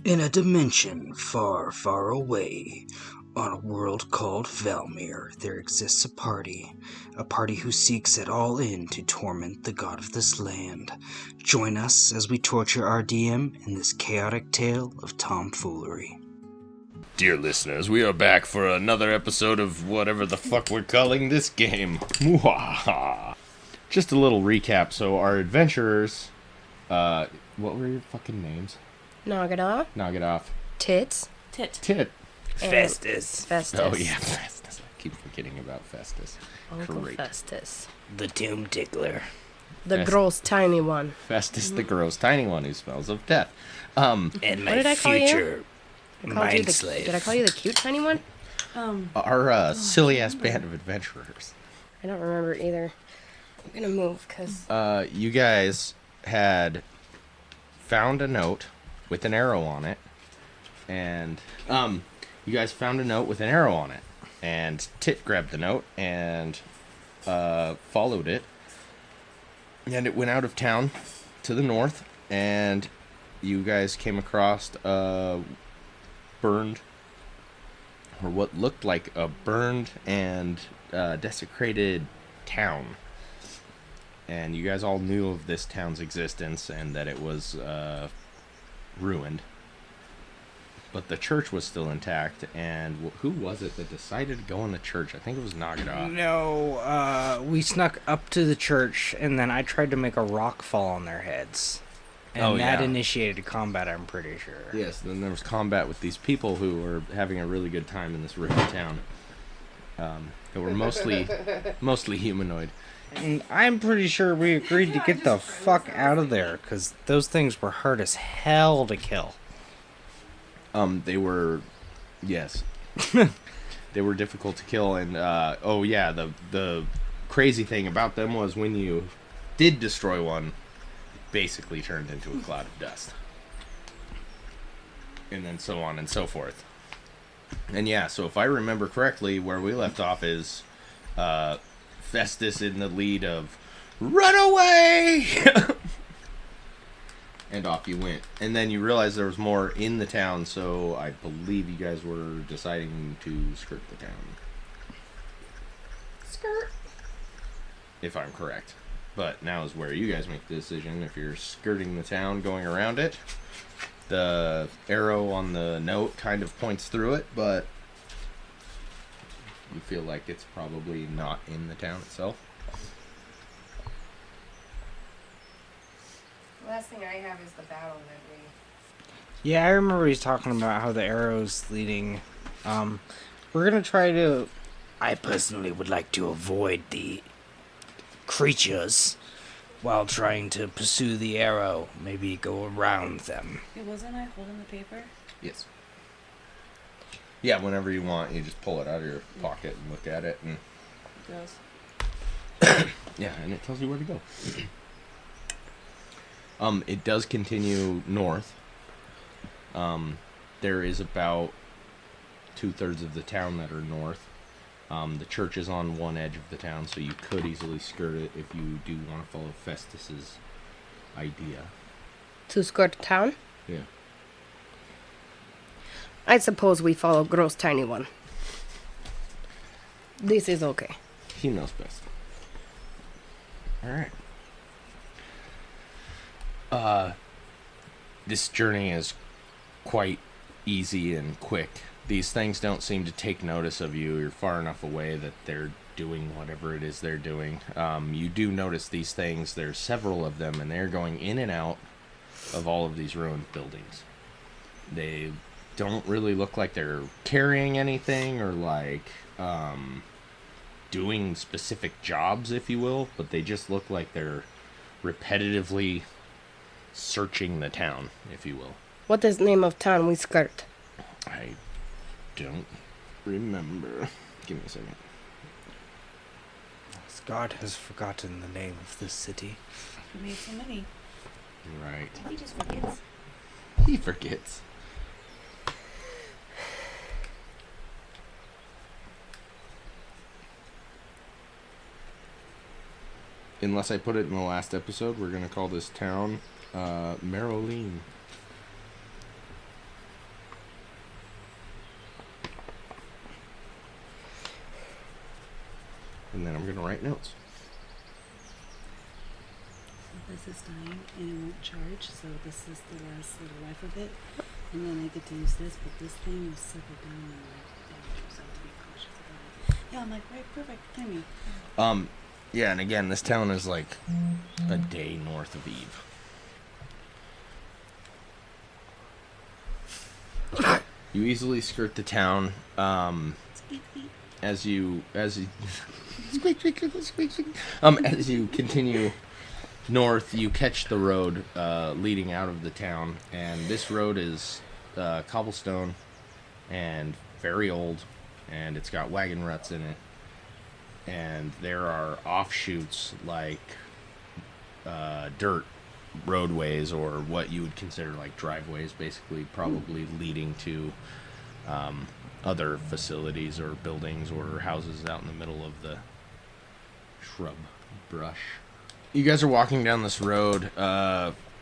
In a dimension far, far away, on a world called Valmir, there exists a party who seeks at all in to torment the god of this land. Join us as we torture our DM in this chaotic tale of tomfoolery. Dear listeners, we are back for another episode of whatever the fuck we're calling this game. Mwahaha. Just a little recap. So our adventurers, what were your fucking names? Nagidah. Nagidah. Tits. Tit. Festus. Oh yeah, Festus. I keep forgetting about Festus. Uncle Great. Festus. The Tomb Tickler. The gross tiny one. Festus the gross tiny one who smells of death. And What my did I call you? future I called you mind the, slave. did I call you the cute tiny one? Our silly ass band of adventurers. I don't remember either. I'm gonna move because You guys had found a note with an arrow on it, and and Tit grabbed the note and followed it, and it went out of town to the north, and you guys came across a burned, or what looked like a burned and desecrated town. And you guys all knew of this town's existence and that it was ruined. But the church was still intact, and who was it that decided to go in the church? I think it was Nagidah. No, we snuck up to the church, and then I tried to make a rock fall on their heads. And that initiated combat, I'm pretty sure. Yes, then there was combat with these people who were having a really good time in this ruined town. They were mostly humanoid. And I'm pretty sure we agreed to get the fuck out of there, because those things were hard as hell to kill. They were, yes, they were difficult to kill, and the crazy thing about them was when you did destroy one, it basically turned into a cloud of dust, and then so on and so forth. And yeah, so if I remember correctly, where we left off is Festus in the lead of "Run away!" And off you went. And then you realized there was more in the town, so I believe you guys were deciding to skirt the town. skirt. If I'm correct. But now is where you guys make the decision. If you're skirting the town, going around it, the arrow on the note kind of points through it, but you feel like it's probably not in the town itself. Last thing I have is the battle that we. Yeah, I remember he's talking about how the arrow's leading. We're gonna try to. I personally would like to avoid the creatures while trying to pursue the arrow. Maybe go around them. It wasn't I holding the paper? Yes. Yeah, whenever you want, you just pull it out of your pocket and look at it, and Gross. yeah, and it tells you where to go. It does continue north. There is about 2/3 of the town that are north. The church is on one edge of the town, so you could easily skirt it if you do want to follow Festus's idea. To skirt town? Yeah. I suppose we follow gross tiny one. This is okay. He knows best. Alright. This journey is quite easy and quick. These things don't seem to take notice of you. You're far enough away that they're doing whatever it is they're doing. You do notice these things. There's several of them, and they're going in and out of all of these ruined buildings. They don't really look like they're carrying anything or like doing specific jobs, if you will, but they just look like they're repetitively searching the town, if you will. What is the name of town we skirt? I don't remember. Give me a second. Scott has forgotten the name of this city. We made so many. Right. He just forgets. He forgets. Unless I put it in the last episode, we're going to call this town Maroline. and then I'm going to write notes. This is dying and it won't charge, so this is the last little life of it. And then I get to use this, but this thing will suck it down and like damage, so I have to be cautious about it. Yeah, I'm like, right, perfect timing. Yeah, and again, this town is like a day north of Eve. You easily skirt the town. As you squeak, squeak, squeak, squeak, squeak. As you continue north, you catch the road leading out of the town, and this road is cobblestone and very old, and it's got wagon ruts in it, and there are offshoots like dirt roadways, or what you would consider like driveways, basically, probably leading to other facilities or buildings or houses out in the middle of the shrub brush. You guys are walking down this road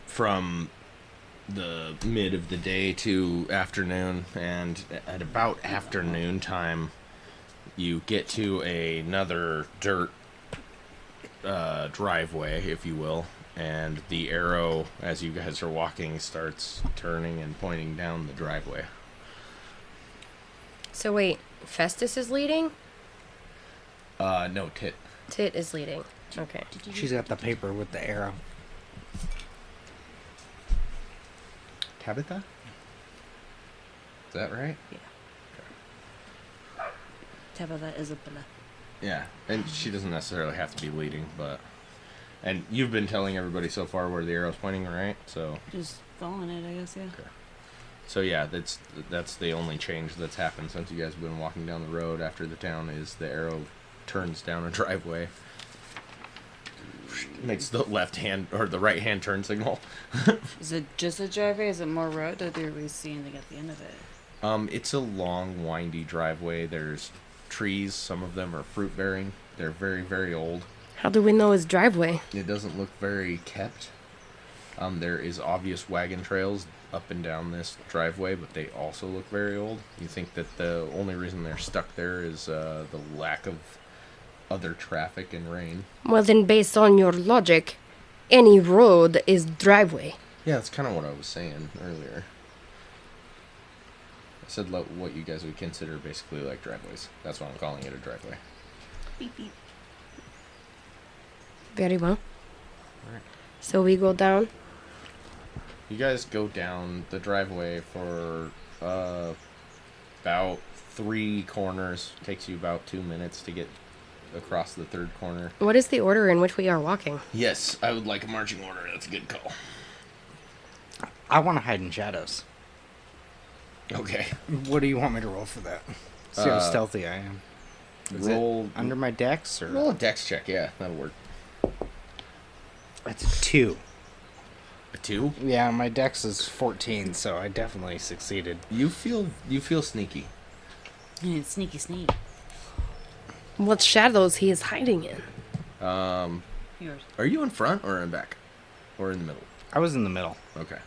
from the mid of the day to afternoon, and at about afternoon time, you get to another dirt driveway, if you will, and the arrow, as you guys are walking, starts turning and pointing down the driveway. So wait, Festus is leading? No, Tit. Tit is leading. Okay. She's got the paper with the arrow. Tabitha? Is that right? Tabitha Isabella. Yeah, and she doesn't necessarily have to be leading, but... And you've been telling everybody so far where the arrow's pointing, right? So... Just following it, I guess, yeah. Okay. So yeah, that's the only change that's happened since you guys have been walking down the road after the town, is the arrow turns down a driveway. Makes the left hand, or the right hand turn signal. Is it just a driveway? Is it more road, or do we see anything at the end of it? It's a long, windy driveway. There's trees. Some of them are fruit-bearing. They're very, very old. How do we know his driveway? It doesn't look very kept. There is obvious wagon trails up and down this driveway, but they also look very old. You think that the only reason they're stuck there is the lack of other traffic and rain. Well, then, based on your logic, any road is driveway. Yeah, that's kind of what I was saying earlier. I said what you guys would consider basically like driveways. That's why I'm calling it a driveway. Beep, beep. Very well. Alright. So we go down. You guys go down the driveway for about 3 corners. Takes you about 2 minutes to get across the 3rd corner. What is the order in which we are walking? Yes, I would like a marching order. That's a good call. I want to hide in shadows. Okay. What do you want me to roll for that? See how stealthy I am. Is Roll it under my dex, or roll a dex check. Yeah, that'll work. that's a 2. A 2? Yeah, my dex is 14, so I definitely succeeded. You feel sneaky. Sneaky sneak. What shadows he is hiding in? Yours. Are you in front or in back, or in the middle? I was in the middle. Okay.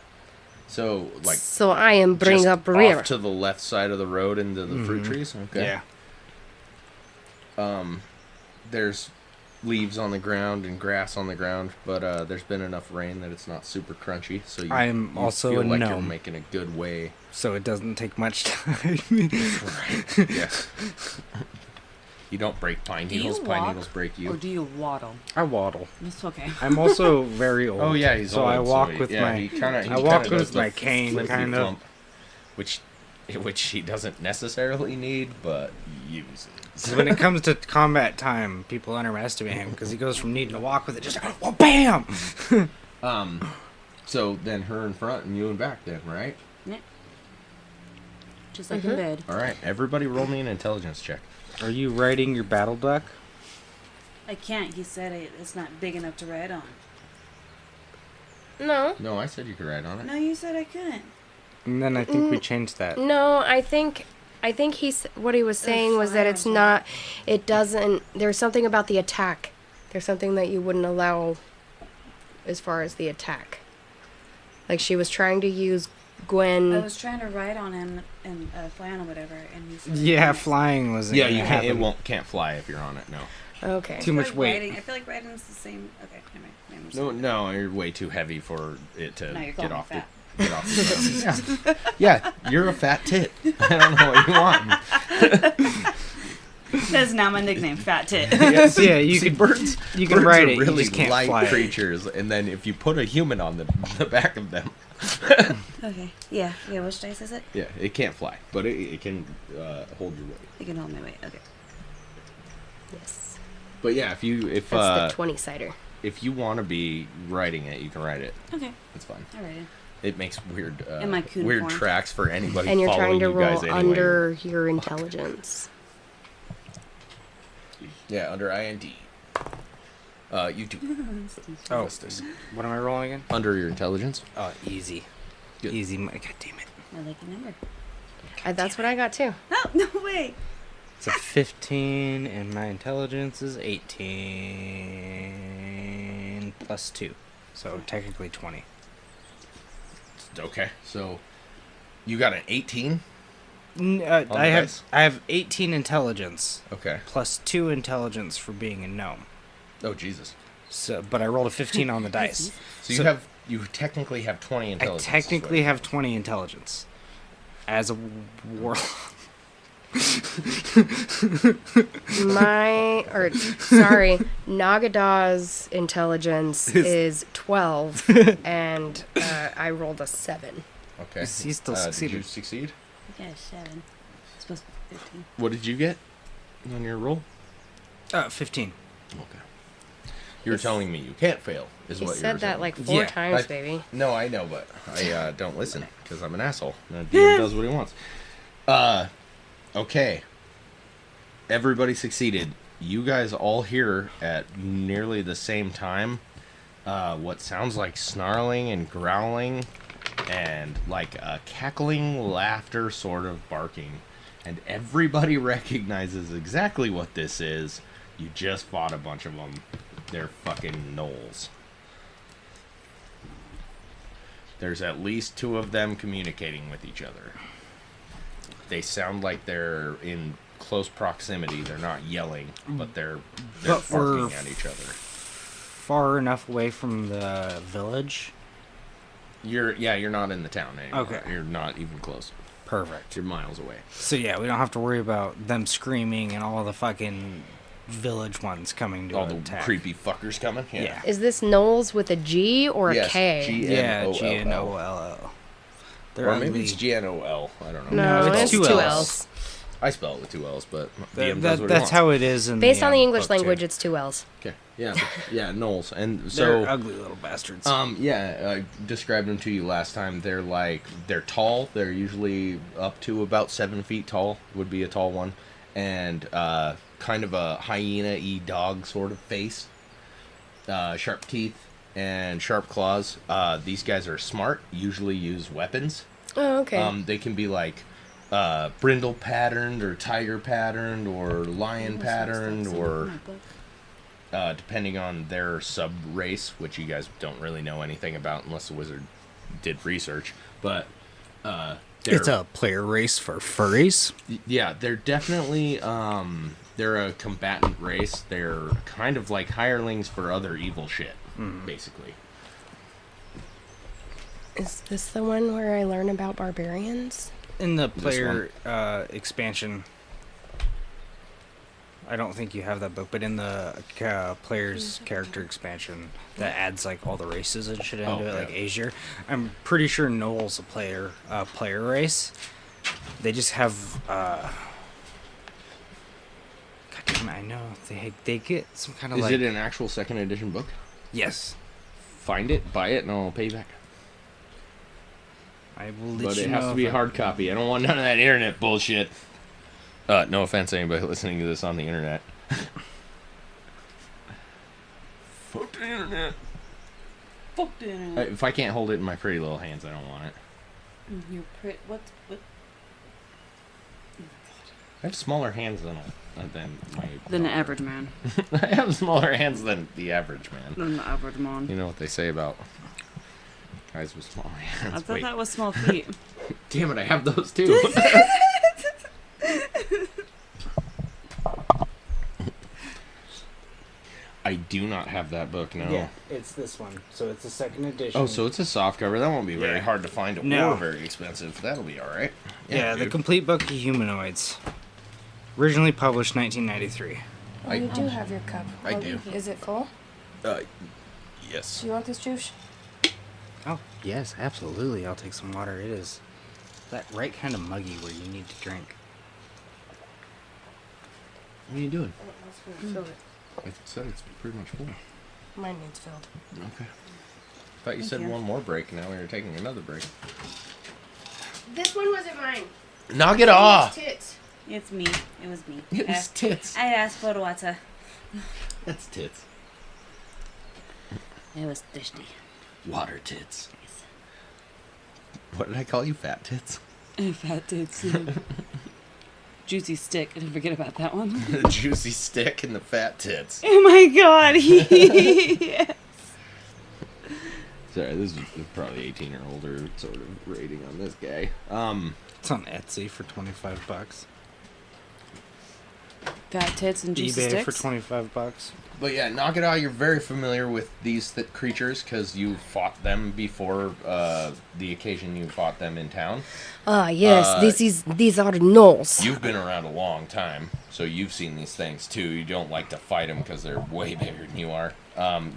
So like. So I am bring just up rear. off to the left side of the road into the fruit trees. Okay. Yeah. There's leaves on the ground and grass on the ground, but there's been enough rain that it's not super crunchy. So I'm also feel a like you're gnome. making a good way. So it doesn't take much time. Right. Yes. You don't break pine Do you needles. Pine walk, needles break you. Or do you waddle? I waddle. It's okay. I'm also very old. Oh yeah, he's so old. I walk so with yeah, my. He kinda, I he walk kinda with does my the cane, flippy kind of. flump, which he doesn't necessarily need, but uses. When it comes to combat time, people underestimate him because he goes from needing to walk with it just well, bam. So then her in front and you in back, then, right? Yeah. Just like in bed. All right, everybody, roll me an intelligence check. Are you riding your battle duck? I can't. He said it's not big enough to ride on. No. No, I said you could ride on it. No, you said I couldn't. And then I think we changed that. No, I think what he was saying was that it's not, it doesn't, there's something about the attack. There's something that you wouldn't allow as far as the attack. Like she was trying to use Gwen. I was trying to ride on him and fly on or whatever, and he's Yeah, flying was. Yeah, you can't. Can't fly if you're on it. No. Okay. Too much weight. I feel like riding's the same. Okay, never mind. No, you're way too heavy for it to No, you're get calling me off fat. Get off the ground. Yeah, you're a fat tit. I don't know what you want. That's now my nickname, Fat Tit. Yes, Yeah, you see, can birds. you can birds ride are it, you really just can't light fly it. creatures, and then if you put a human on the back of them, Okay. Yeah. Which dice is it? yeah, it can't fly, but it can hold your weight. You can hold my weight. Okay. Yes. But yeah, if That's the 20-sider. if you want to be riding it, you can ride it. Okay. It's fine. All right. It makes weird In my coon weird form. tracks for anybody And you're following trying to you guys roll anyway. under your intelligence. Yeah, under IND. You do. Oh, Justice. what am I rolling again? Under your intelligence. Oh, easy. Good. Easy. God damn it. I like your number. That's what I got too. Oh no way. It's a 15, and my intelligence is 18 plus 2. So technically 20. Okay, so you got an 18. I the have dice? 18 intelligence Okay. plus 2 intelligence for being a gnome. Oh Jesus. So, but I rolled a 15 on the dice. So you technically have 20 I intelligence. technically have 20 intelligence as a warlock. Nagadah's intelligence is 12, and I rolled a 7. Okay. He still Did succeeded. you succeed? I got a 7. It's supposed to be 15. What did you get on your roll? 15. Okay. You're telling me you can't fail, is You what said you're that saying. like 4 Yeah, times, baby. No, I know, but I don't listen because I'm an asshole. And the DM does what he wants. Okay. Everybody succeeded. You guys all hear at nearly the same time what sounds like snarling and growling and like a cackling laughter sort of barking. And everybody recognizes exactly what this is. You just fought a bunch of them. They're fucking gnolls. There's at least 2 of them communicating with each other. They sound like they're in close proximity. They're not yelling, but they're But we're barking at each other. Far enough away from the village. You're not in the town anymore. Okay. You're not even close. Perfect. You're miles away. So yeah, we don't have to worry about them screaming and all the fucking village ones coming to All the attack. creepy fuckers coming. Yeah. Is this Knowles with a G or a Yes, K? Yeah, G-N-O-L-L. G-N-O-L-L. They're Or maybe ugly. it's G-N-O-L. I don't know. No, No, it's it's 2 2 L's. Ls. I spell it with 2 L's, but That- DM does what he that's wants. how it is in Based on the English book, too. language, it's 2 L's. Okay. Yeah. Yeah. Knowles. And They're so. ugly little bastards. Yeah, I described them to you last time. They're tall. They're usually up to about 7 feet tall, would be a tall one. And kind of a hyena-y dog sort of face. Sharp teeth and sharp claws. These guys are smart, usually use weapons. Oh, okay. They can be like brindle patterned or tiger patterned or lion patterned or depending on their sub race, which you guys don't really know anything about unless the wizard did research. But It's a player race for furries. yeah, they're definitely they're a combatant race. They're kind of like hirelings for other evil shit, basically. Is this the one where I learn about barbarians? In the player expansion, I don't think you have that book, but in the player's character expansion, that adds like all the races and shit into it, like yeah. Azure. I'm pretty sure Noel's a player race. They just have. God damn it, I know they get some kind of Is like. it an actual 2nd edition book? Yes, Find it, buy it, and I'll pay you back. I will let But you it know. has to be a hard copy. I don't want none of that internet bullshit. No offense to anybody listening to this on the internet. Fuck the internet. Fuck the internet. If I can't hold it in my pretty little hands, I don't want it. You're pretty. What? I have smaller hands than my. Than the average man. I have smaller hands than the average man. Than the average man. You know what they say about Eyes with small I hands. thought Wait. that was small feet. Damn it, I have those too. I do not have that book, no. Yeah, it's this one. So it's the second edition. Oh, so it's a soft cover. That won't be very Yeah. hard to find or No. very expensive. That'll be alright. Yeah, the dude. complete book of humanoids. Originally published 1993. Oh, you do have your cup. I do. Is it full? Yes. Do you want this juice? Oh, yes, absolutely. I'll take some water. It is that right kind of muggy where you need to drink. What are you doing? Fill it. I said it's pretty much full. Mine needs filled. Okay. Thought you said you. one more break. Now we were taking another break. This one wasn't mine. Knock it off! Tits. It's me. It was me. It was tits. I asked for water. That's tits. I was thirsty. Water tits. What did I call you? Fat tits? Fat tits. Juicy stick. I didn't forget about that one. The juicy stick and the fat tits. Oh my god. Yes. Sorry, this is probably 18 or older sort of rating on this guy. It's on Etsy for $25. Fat tits and juicy eBay sticks. for $25. But yeah, Nagidah, you're very familiar with these creatures because you fought them before the occasion you fought them in town. Ah, yes. These are gnolls. You've been around a long time, so you've seen these things too. You don't like to fight them because they're way bigger than you are.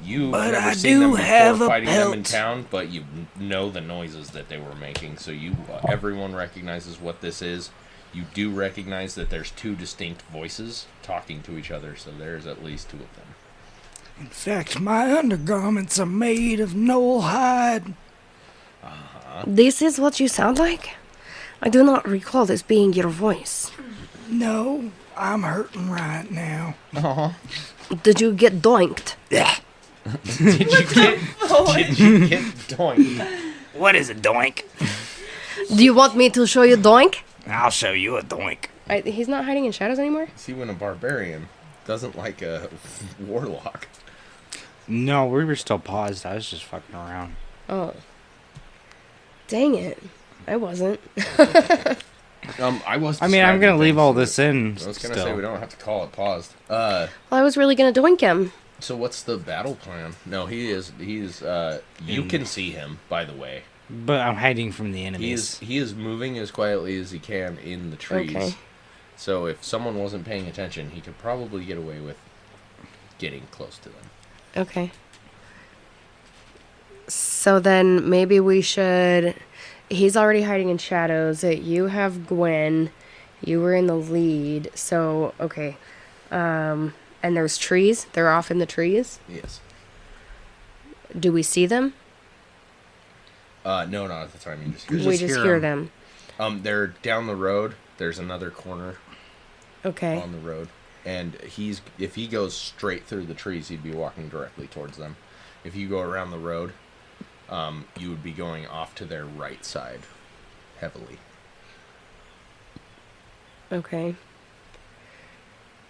You've But never I seen them do before have a fighting them in pelt. town, but you know the noises that they were making. So everyone recognizes what this is. You do recognize that there's two distinct voices talking to each other, so there's at least two of them. In fact, my undergarments are made of gnoll hide. This is what you sound like? I do not recall this being your voice. No, I'm hurting right now. Did you get doinked? Yeah. Did you get doinked? What is a doink? Do you want me to show you doink? I'll show you a doink. He's not hiding in shadows anymore? See, when a barbarian doesn't like a warlock. No, we were still paused. I was just fucking around. Oh. Dang it. I wasn't. I was. I mean, I'm describing gonna leave things, all so this in. I was gonna still. say we don't have to call it paused. Well, I was really gonna doink him. So what's the battle plan? No, he's you can see him, by the way. But I'm hiding from the enemies. He is moving as quietly as he can in the trees. Okay. So if someone wasn't paying attention, he could probably get away with getting close to them. Okay. So then maybe we should... He's already hiding in shadows. You have Gwen. You were in the lead. So, okay. And there's trees. They're off in the trees. Yes. Do we see them? No, not at the time. You just hear We them. just hear them. They're down the road. There's another corner Okay. on the road, and if he goes straight through the trees, he'd be walking directly towards them. If you go around the road, you would be going off to their right side, heavily. Okay.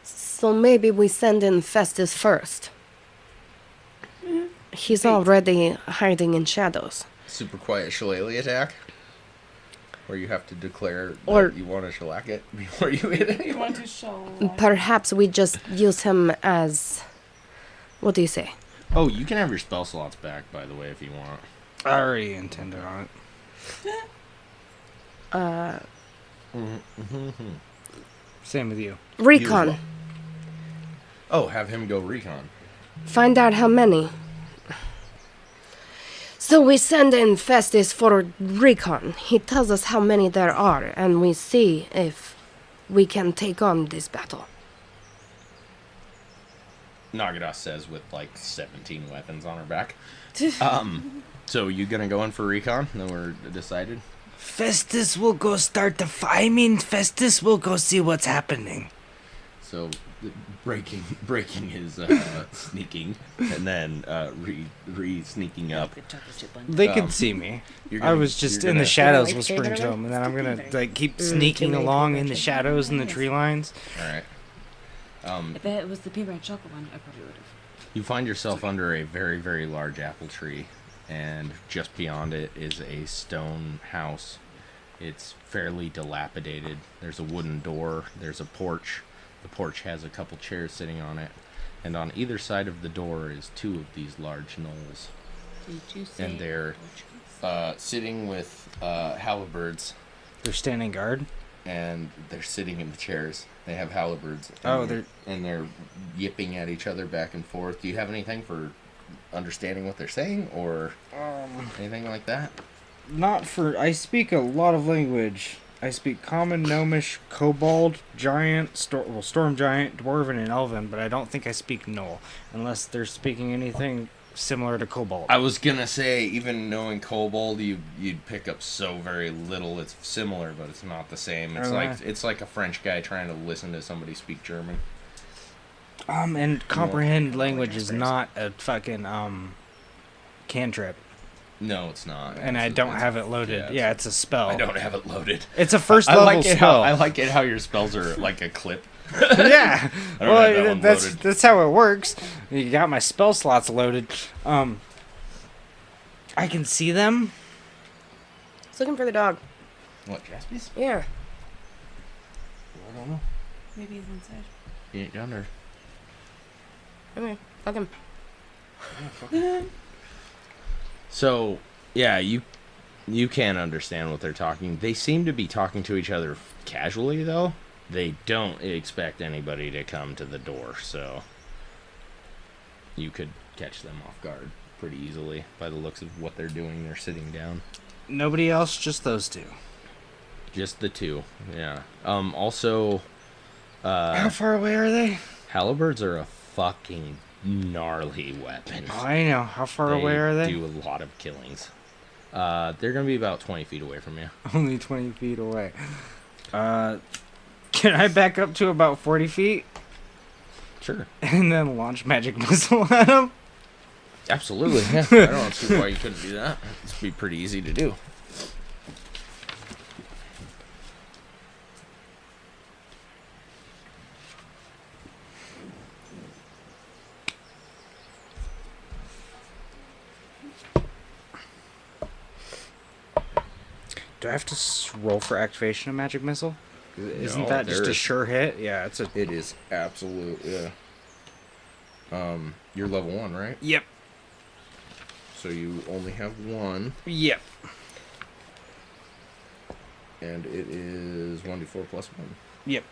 So maybe we send in Festus first. He's already hiding in shadows. Super quiet shillelagh attack, where you have to declare Or- that you want to shellac it before you hit You anyone. want to show. Perhaps we just use him as... What do you say? Oh, you can have your spell slots back, by the way, if you want. I already intended on it. Same with you. Recon. well. Oh, have him go recon. Find out how many. So we send in Festus for recon. He tells us how many there are, and we see if we can take on this battle. Nagidah says with like 17 weapons on her back. So you gonna go in for recon? Then we're decided. Festus will go start the fight. I mean, Festus will go see what's happening. So breaking his sneaking, and then re-sneaking up. The chocolate chip one. They can see me. You're I gonna- was just you're in the gonna- shadows Like whispering to favorite him, and then I'm gonna like keep sneaking too many along in favorite the chips. shadows and the tree lines. All right. If it was the peanut chocolate one, I probably would have. You find yourself under a very, very large apple tree and just beyond it is a stone house. It's fairly dilapidated. There's a wooden door. There's a porch. The porch has a couple chairs sitting on it. And on either side of the door is 2 of these large gnolls. Did you say And they're sitting with halberds. They're standing guard. And they're sitting in the chairs. They have halberds. And they're yipping at each other back and forth. Do you have anything for understanding what they're saying, or anything like that? Not for... I speak a lot of language. I speak Common, Gnomish, Kobold, Giant, Storm Giant, Dwarven, and Elven, but I don't think I speak Gnoll, unless they're speaking anything similar to Kobold. I was gonna say, even knowing Kobold, you'd pick up so very little. It's similar, but it's not the same. It's like a French guy trying to listen to somebody speak German. And comprehend language is not a fucking cantrip. No, it's not. And I don't have it loaded. Yeah, it's a spell. I don't have it loaded. It's a first level spell. I like it how your spells are like a clip. Yeah. I don't have that one loaded. That's how it works. You got my spell slots loaded. I can see them. He's looking for the dog. What, Jaspy's? Yeah. I don't know. Maybe he's inside. He ain't down there. Okay, fuck him. So, yeah, you can't understand what they're talking. They seem to be talking to each other casually, though. They don't expect anybody to come to the door, so you could catch them off guard pretty easily by the looks of what they're doing. They're sitting down. Nobody else, just those 2. Just the 2, yeah. Also, how far away are they? halberds are a fucking gnarly weapon. Oh, I know. How far away are they? They do a lot of killings. They're going to be about 20 feet away from you. Only 20 feet away. Can I back up to about 40 feet? Sure. And then launch magic missile at them? Absolutely, yeah. I don't see why you couldn't do that. It'd be pretty easy to do. Do I have to roll for activation of magic missile? Isn't No, that just a there's- sure hit? Yeah, it's a... It is absolute, yeah. You're level 1, right? Yep. So you only have 1, Yep. and it is 1d4 plus 1. Yep.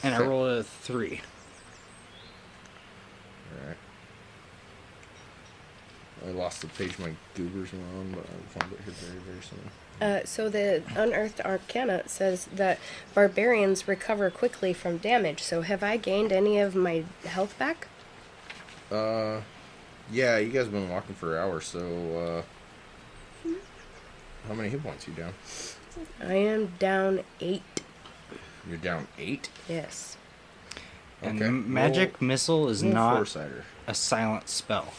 And Okay. I rolled a 3. Alright. I lost the page my goobers were on, but I'll find it here very, very soon. So the Unearthed Arcana says that barbarians recover quickly from damage. So have I gained any of my health back? Yeah, you guys have been walking for hours, so, how many hit points are you down? I am down 8. You're down 8? Yes. And Okay. magic missile is Roll not Foresighter. a silent spell.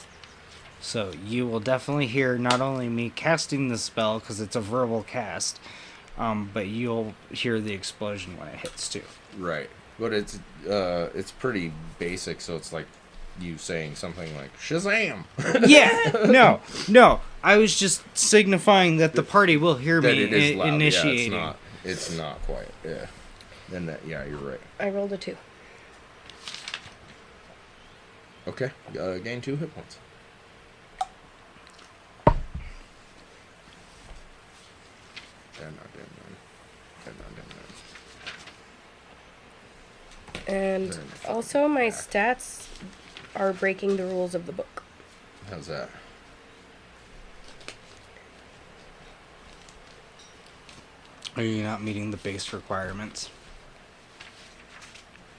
So you will definitely hear not only me casting the spell, because it's a verbal cast, but you'll hear the explosion when it hits too. Right. But it's pretty basic, so it's like you saying something like Shazam. Yeah, no. I was just signifying that the party will hear That me it is loud. initiating. Yeah, it's not quiet. Yeah. Then that, yeah, you're right. I rolled a 2. Okay. Gain 2 hit points. And also my stats are breaking the rules of the book. How's that? Are you not meeting the base requirements?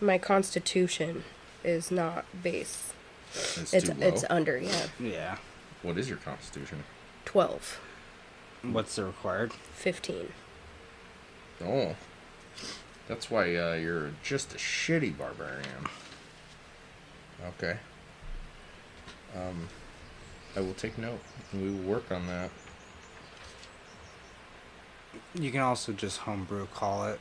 My constitution is not base. It's too low. It's under, yeah. Yeah. What is your constitution? 12. What's the required? 15. Oh. That's why you're just a shitty barbarian. Okay. I will take note. We will work on that. You can also just homebrew call it,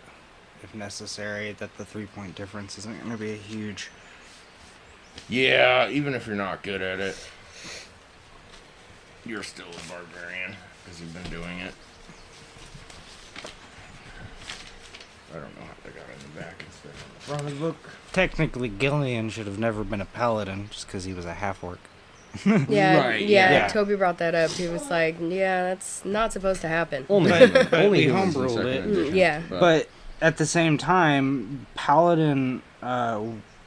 if necessary, that the 3-point difference isn't going to be a huge... Yeah, even if you're not good at it. You're still a barbarian because you've been doing it. I don't know how they got in the back instead of the front of the book. Technically, Gillian should have never been a paladin just because he was a half-orc. Yeah, Right, yeah, yeah. Toby brought that up. He was like, "Yeah, that's not supposed to happen." Only But only we humans in homeruled second it. edition, Yeah. But at the same time, paladin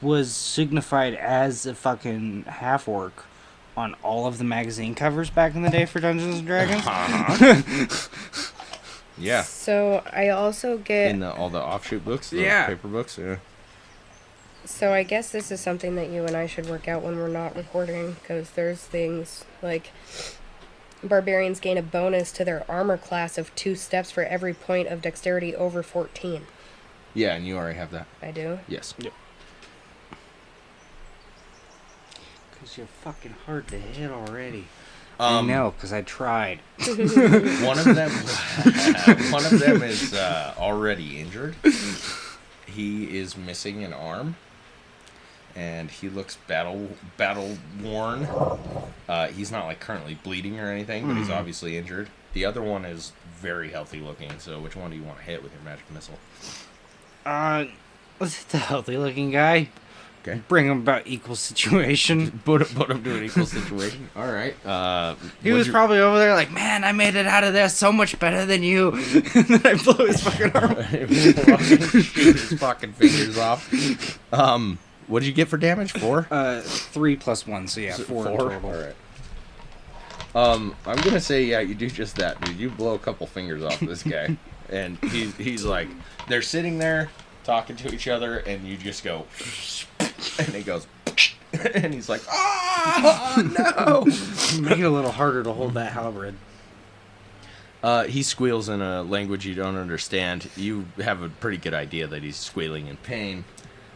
was signified as a fucking half-orc on all of the magazine covers back in the day for Dungeons and Dragons. Yeah. So I also get. In all the offshoot books, the Yeah. paper books, yeah. So I guess this is something that you and I should work out when we're not recording, because there's things like barbarians gain a bonus to their armor class of 2 steps for every point of dexterity over 14. Yeah, and you already have that. I do. Yes. Because you're fucking hard to hit already. Um, I know, because I tried. One of them is already injured. He is missing an arm, and he looks battle worn. He's not like currently bleeding or anything, but he's obviously injured. The other one is very healthy looking. So which one do you want to hit with your magic missile? Let's hit the healthy looking guy. Okay. Bring him about equal situation. Put him to an equal situation. All right. He was probably over there like, man, I made it out of there so much better than you. And then I blow his fucking arm. Shoot his fucking fingers off. What did you get for damage? 4? 3 plus 1, so yeah, 4 in total. All right. I'm gonna say yeah, you do just that, dude. You blow a couple fingers off this guy, and he's like, they're sitting there talking to each other, and you just go, and he goes, and he's like, oh no! Make it a little harder to hold that halberd. He squeals in a language you don't understand. You have a pretty good idea that he's squealing in pain.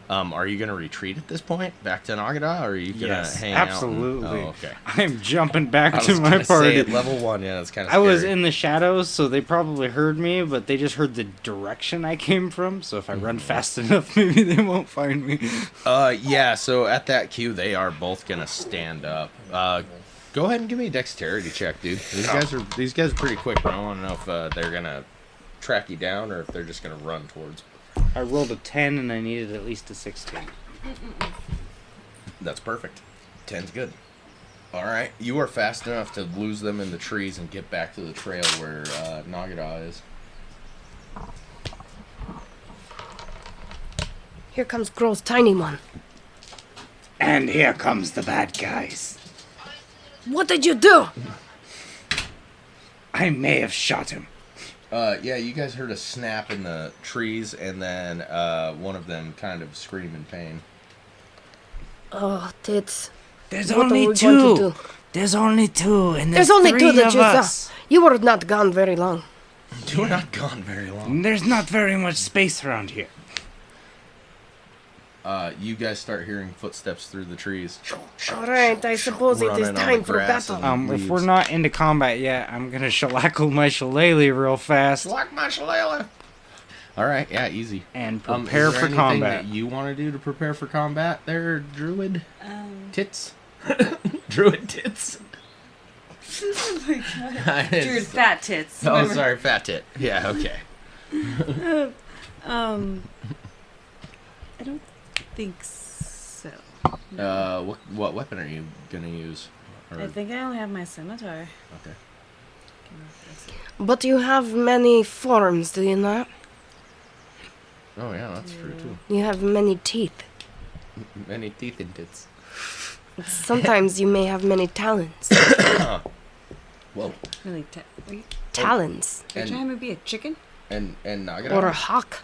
Are you gonna retreat at this point back to Nagidah, or are you gonna hang absolutely. out? Oh, okay. I'm jumping back I to was my gonna say party. at level 1, yeah, that's kind of I scary. was in the shadows, so they probably heard me, but they just heard the direction I came from. So if I run fast enough, maybe they won't find me. Yeah, so at that cue, they are both gonna stand up. Go ahead and give me a dexterity check, dude. These guys are pretty quick, but I want to know if they're gonna track you down or if they're just gonna run towards. I rolled a 10 and I needed at least a 16. That's perfect. 10's good. All right, you are fast enough to lose them in the trees and get back to the trail where Nagidah is. Here comes Groll's tiny one. And here comes the bad guys. What did you do? I may have shot him. Yeah, you guys heard a snap in the trees, and then one of them kind of scream in pain. Oh, tits. There's What are only we going to 2. do? There's only 2, and There's only 2 3 that of you saw. us. You were not gone very long. You're not gone very long. There's not very much space around here. You guys start hearing footsteps through the trees. All right, I suppose it is Running on time the for grass battle. and- If leaves. we're not into combat yet, I'm gonna shellackle my shillelagh real fast Like my shillelagh. All right, yeah, easy. and Is prepare there for anything combat. that you want to do to prepare for combat there, Druid? Um, Tits? Druid tits? oh my god. Dude, fat tits. Oh, Remember? sorry, fat tit. Yeah, okay. I don't think so. What weapon are you gonna use? Or- I think I only have my scimitar. Okay. But you have many forms, do you not? Oh yeah, that's true too. You have many teeth. Many teeth in tits. Sometimes you may have many talons. Whoa. Really, are you Talons. And- trying to be a chicken? And Nagidah, Or a hawk.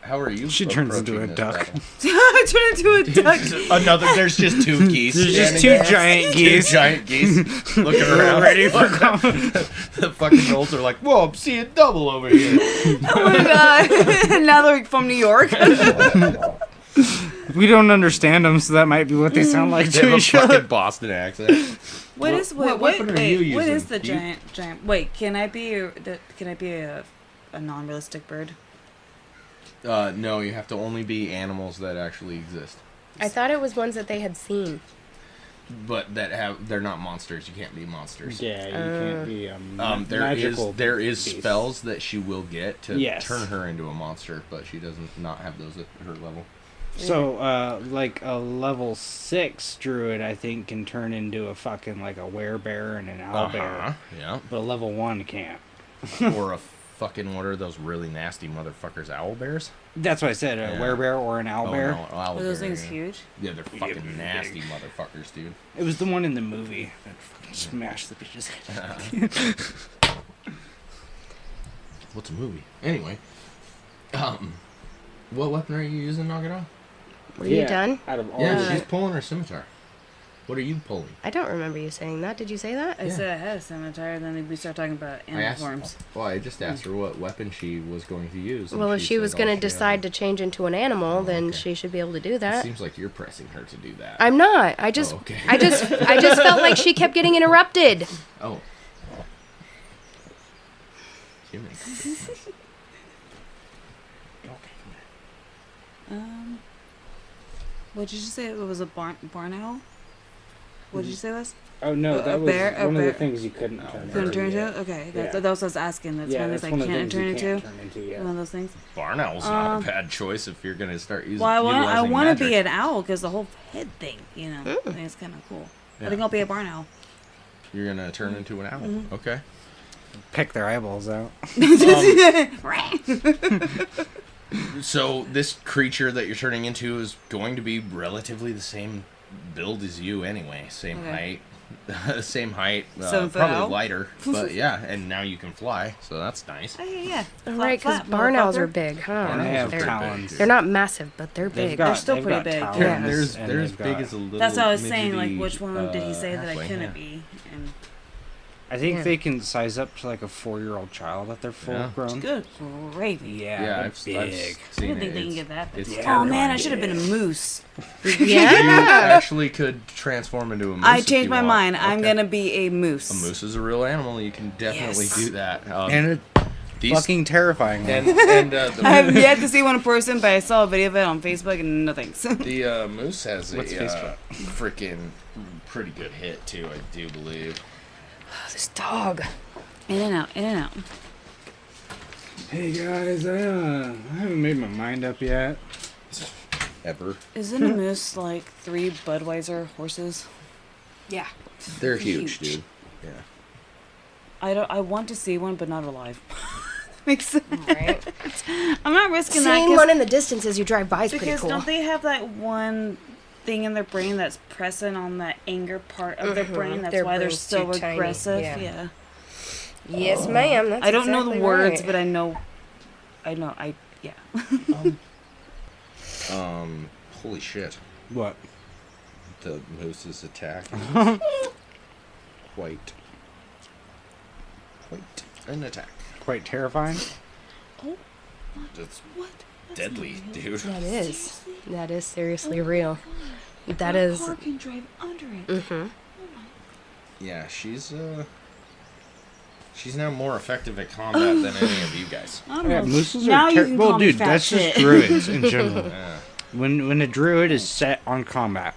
how are you? She turns into approaching a this duck. battle? I turned into a duck. Another. There's just 2 geese. There's just standing 2 there. giant Two geese. giant geese looking around. Ready for combat. The fucking gnolls are like, whoa, I'm seeing double over here. Oh my god. Now they're from New York. We don't understand them, so that might be what they sound like They to have a each other. fucking Boston accent. What weapon are you what using? is the Do you- giant? Wait, can I be a non-realistic bird? No, you have to only be animals that actually exist. I thought it was ones that they had seen. but they're not monsters. You can't be monsters. Yeah, you can't be a magical. There is beast. spells that she will get to Yes. turn her into a monster, but she doesn't not have those at her level. So, like a level 6 druid, I think, can turn into a fucking like a werebear and an owlbear, Yeah. but a level 1 can't. Or a fucking what are those really nasty motherfuckers? Owl bears? That's what I said, a Yeah. werebear or an owlbear. Oh, no, owl Are those bear, things yeah. huge? Yeah, they're fucking nasty motherfuckers, dude. It was the one in the movie that fucking smashed the bitch's head. What's a movie? Anyway, what weapon are you using, Nagidah? Were you done? Out of all Yeah, the she's pulling her scimitar. What are you pulling? I don't remember you saying that. Did you say that? I said I had a scimitar, and then we start talking about animal forms. Well, I just asked her what weapon she was going to use. and Well, if she was said going all to she decide had. to change into an animal, then okay. she should be able to do It that. seems like you're pressing her to do that. I'm not. I just, okay. I just felt like she kept getting interrupted. Oh. Jiminy. What did you say? It was a barn owl? What did you say it was? Oh no, A that was bear- a one of the bear- things you couldn't turn Couldn't into. turn into? yet. Okay, Yeah. that's what I was asking. That's one of that's those I one of the can't things you turn into. can't turn into yet. One of those things. Barn owl's not a bad choice if you're going to start using. Well, I utilizing want to be magic. an owl because the whole head thing, you know, I think it's kind of cool. Yeah. I think I'll be a barn owl. You're going to turn into an owl. Mm-hmm. Okay. Pick their eyeballs out. So this creature that you're turning into is going to be relatively the same build as you anyway. Same Okay. height. Same height. 7 foot probably owl? lighter. But yeah, and now you can fly, so that's nice. Oh, yeah. Right, because Flat, barn owls are motherfucker. big, huh? Barn And they owls have are pretty talons. big, They're not massive, but they're big. They're still they've pretty got big. talons, Yeah. There's and they're as they've big got- as a little. That's what I was saying. Like, midgety, which one did he say that I halfway, couldn't yeah. be? And I think Yeah. they can size up to like a 4-year-old child at their full Yeah. grown. good gravy. Yeah, Yeah, they're I've big. I seen didn't think it. they can It's- get that big. it's Oh man, terrifying. I should have been a moose. You Yeah. actually could transform into a moose. I if changed you my want. mind. I'm Okay. gonna be a moose. A moose is a real animal. You can definitely Yes. do that. And these fucking terrifying. and I have yet to see one in person, but I saw a video of it on Facebook and no thanks. the moose has What's a Facebook? freaking pretty good hit too. I do believe. This dog. In and out, in and out. Hey guys, I haven't made my mind up yet. Ever. Isn't a moose like 3 Budweiser horses? Yeah. They're huge, Huge. dude. Yeah. I want to see one, but not alive. Makes sense. Right. I'm not risking that Seeing one in the distance as you drive by is pretty because cool. don't they have that one thing in their brain that's pressing on that anger part of their brain? That's Their why they're brain's so too tiny, aggressive. yeah. Yeah. Yes, ma'am. That's I don't know the exactly words, right. but I know. Yeah. Holy shit. What? The moose's attack. Quite an attack. Quite terrifying. That's What? deadly, dude. That is seriously real. That is. Car can drive under it. Mm-hmm. Yeah, she's now more effective at combat than any of you guys. Yeah, mooses Now are you can well, call me dude. fat That's shit. just druids in general. Yeah. When a druid is set on combat,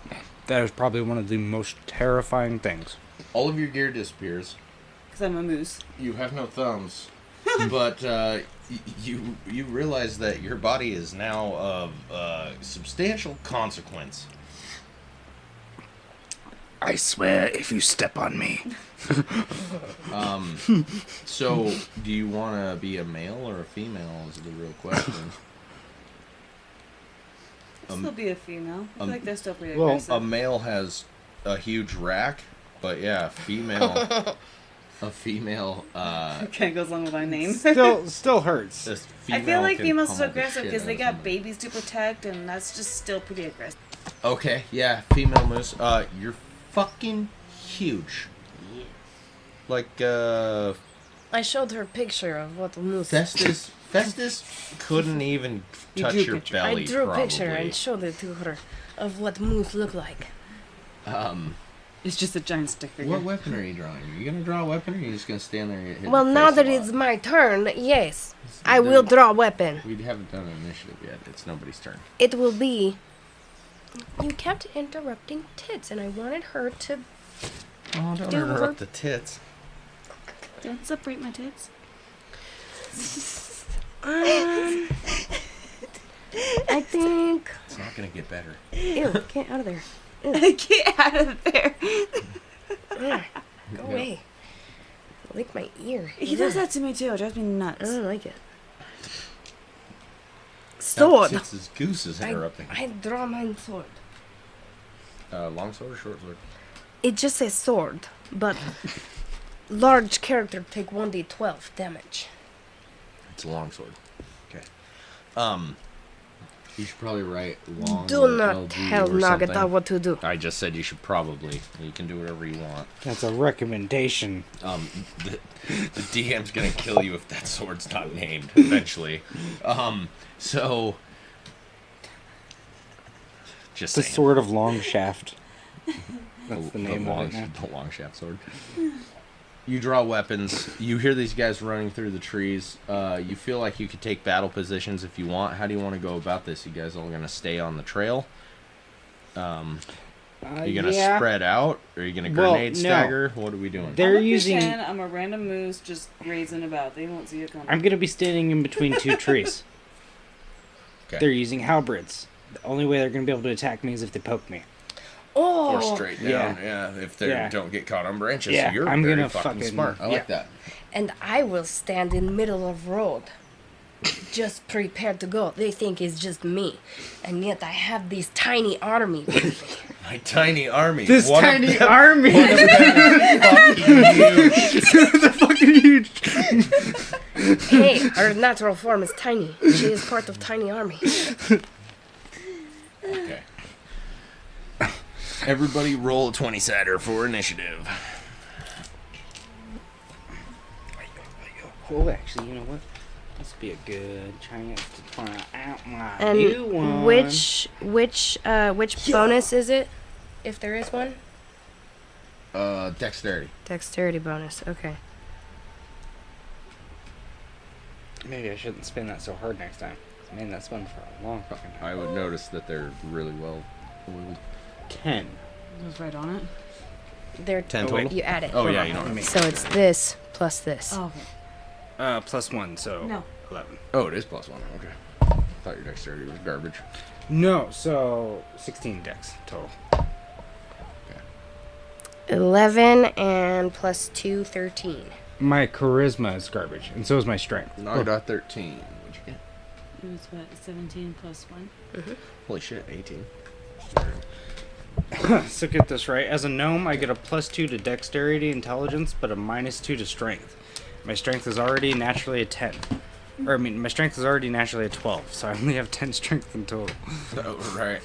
that is probably one of the most terrifying things. All of your gear disappears. Because I'm a moose. You have no thumbs, but you realize that your body is now of substantial consequence. I swear, if you step on me. So, do you want to be a male or a female? Is the real question. I'll still be a female. I feel like they're still pretty well, aggressive. A male has a huge rack, but yeah, a female. Kind of goes along with my name. Still hurts. a I female feel like can females are so pummel the aggressive shit because out they of got somebody. babies to protect, and that's just still pretty aggressive. Okay, yeah, female moose. You're fucking huge. Like, I showed her a picture of what the moose. Festus couldn't even You touch drew a your picture. belly. I drew a probably. picture and showed it to her of what moose look like. It's just a giant stick figure. What weapon are you drawing? Are you gonna draw a weapon, or are you just gonna stand there and get hit? Well, in the now face that a lot? it's my turn, yes, I will draw a weapon. We haven't done an initiative yet. It's nobody's turn. It will be You kept interrupting Tits, and I wanted her to. Oh, don't Do interrupt her- the tits. Don't separate my tits. I think. It's not gonna get better. Ew, get out of there. Get out of there. Ugh, go away. Lick my ear. He does that to me too. It drives me I nuts. don't like it. Now Sword. Tits' goose is interrupting. I draw my sword. Long sword or short sword? It just says sword, but large character take 1d12 damage. It's a long sword. Okay. You should probably write long. Do or not LG tell or Nagidah something. what to do. I just said you should probably. You can do whatever you want. That's a recommendation. The DM's gonna kill you if that sword's not named eventually. So just The saying. Sword of Long Shaft. That's the name long, of it now. the long shaft sword. You draw weapons. You hear these guys running through the trees. You feel like you could take battle positions if you want. How do you want to go about this? You guys all gonna stay on the trail? You gonna Yeah. spread out? Or are you gonna Well, grenade no. stagger? What are we doing? They're I'm using. pretend I'm a random moose just grazing about. They won't see it coming. I'm gonna be standing in between two trees. Okay. They're using halberds. The only way they're gonna be able to attack me is if they poke me. Oh! Or straight down. Yeah. If they Yeah. don't get caught on branches. Yeah, You're I'm very gonna fucking fucking- smart. I like yeah. that. And I will stand in middle of road. Just prepared to go. They think it's just me. And yet I have this tiny army. My tiny army. This One of tiny them- army. one of them is fucking huge. Fucking huge. Hey, her natural form is tiny. She is part of tiny army. Okay. Everybody roll a 20-sider for initiative. Oh, actually, you know what? This would be a good chance to try out my And new one. which bonus is it? If there is one? Dexterity. Dexterity bonus. Okay. Maybe I shouldn't spin that so hard next time. I made that spin for a long fucking time. I would notice that they're really well oiled. 10. I was right on it. There. 10 Oh, wait. total? You add it. Oh, Hold yeah, on, you let don't me- So it's this plus this. Oh, okay. Plus 1, so No. 11. Oh, it is plus 1. Okay. I thought your dexterity was garbage. No, so 16 dex total. 11 and plus 2, 13. My charisma is garbage, and so is my strength. Nagidah 13. What'd you get? It was what, 17 plus 1? Holy shit, 18. So get this right. As a gnome, I get a plus 2 to dexterity, intelligence, but a minus 2 to strength. My strength is already naturally a 10. Or, I mean, my strength is already naturally a 12, so I only have 10 strength in total. Oh, right.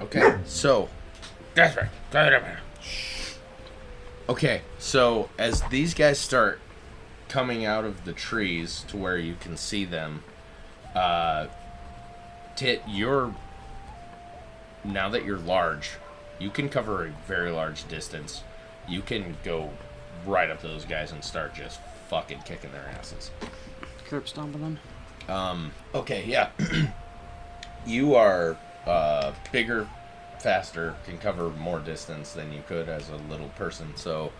Okay, so. That's right. Okay, so as these guys start coming out of the trees to where you can see them, Tit, now that you're large, you can cover a very large distance. You can go right up to those guys and start just fucking kicking their asses. Curb stomping them. Okay, yeah. You are bigger, faster, can cover more distance than you could as a little person. So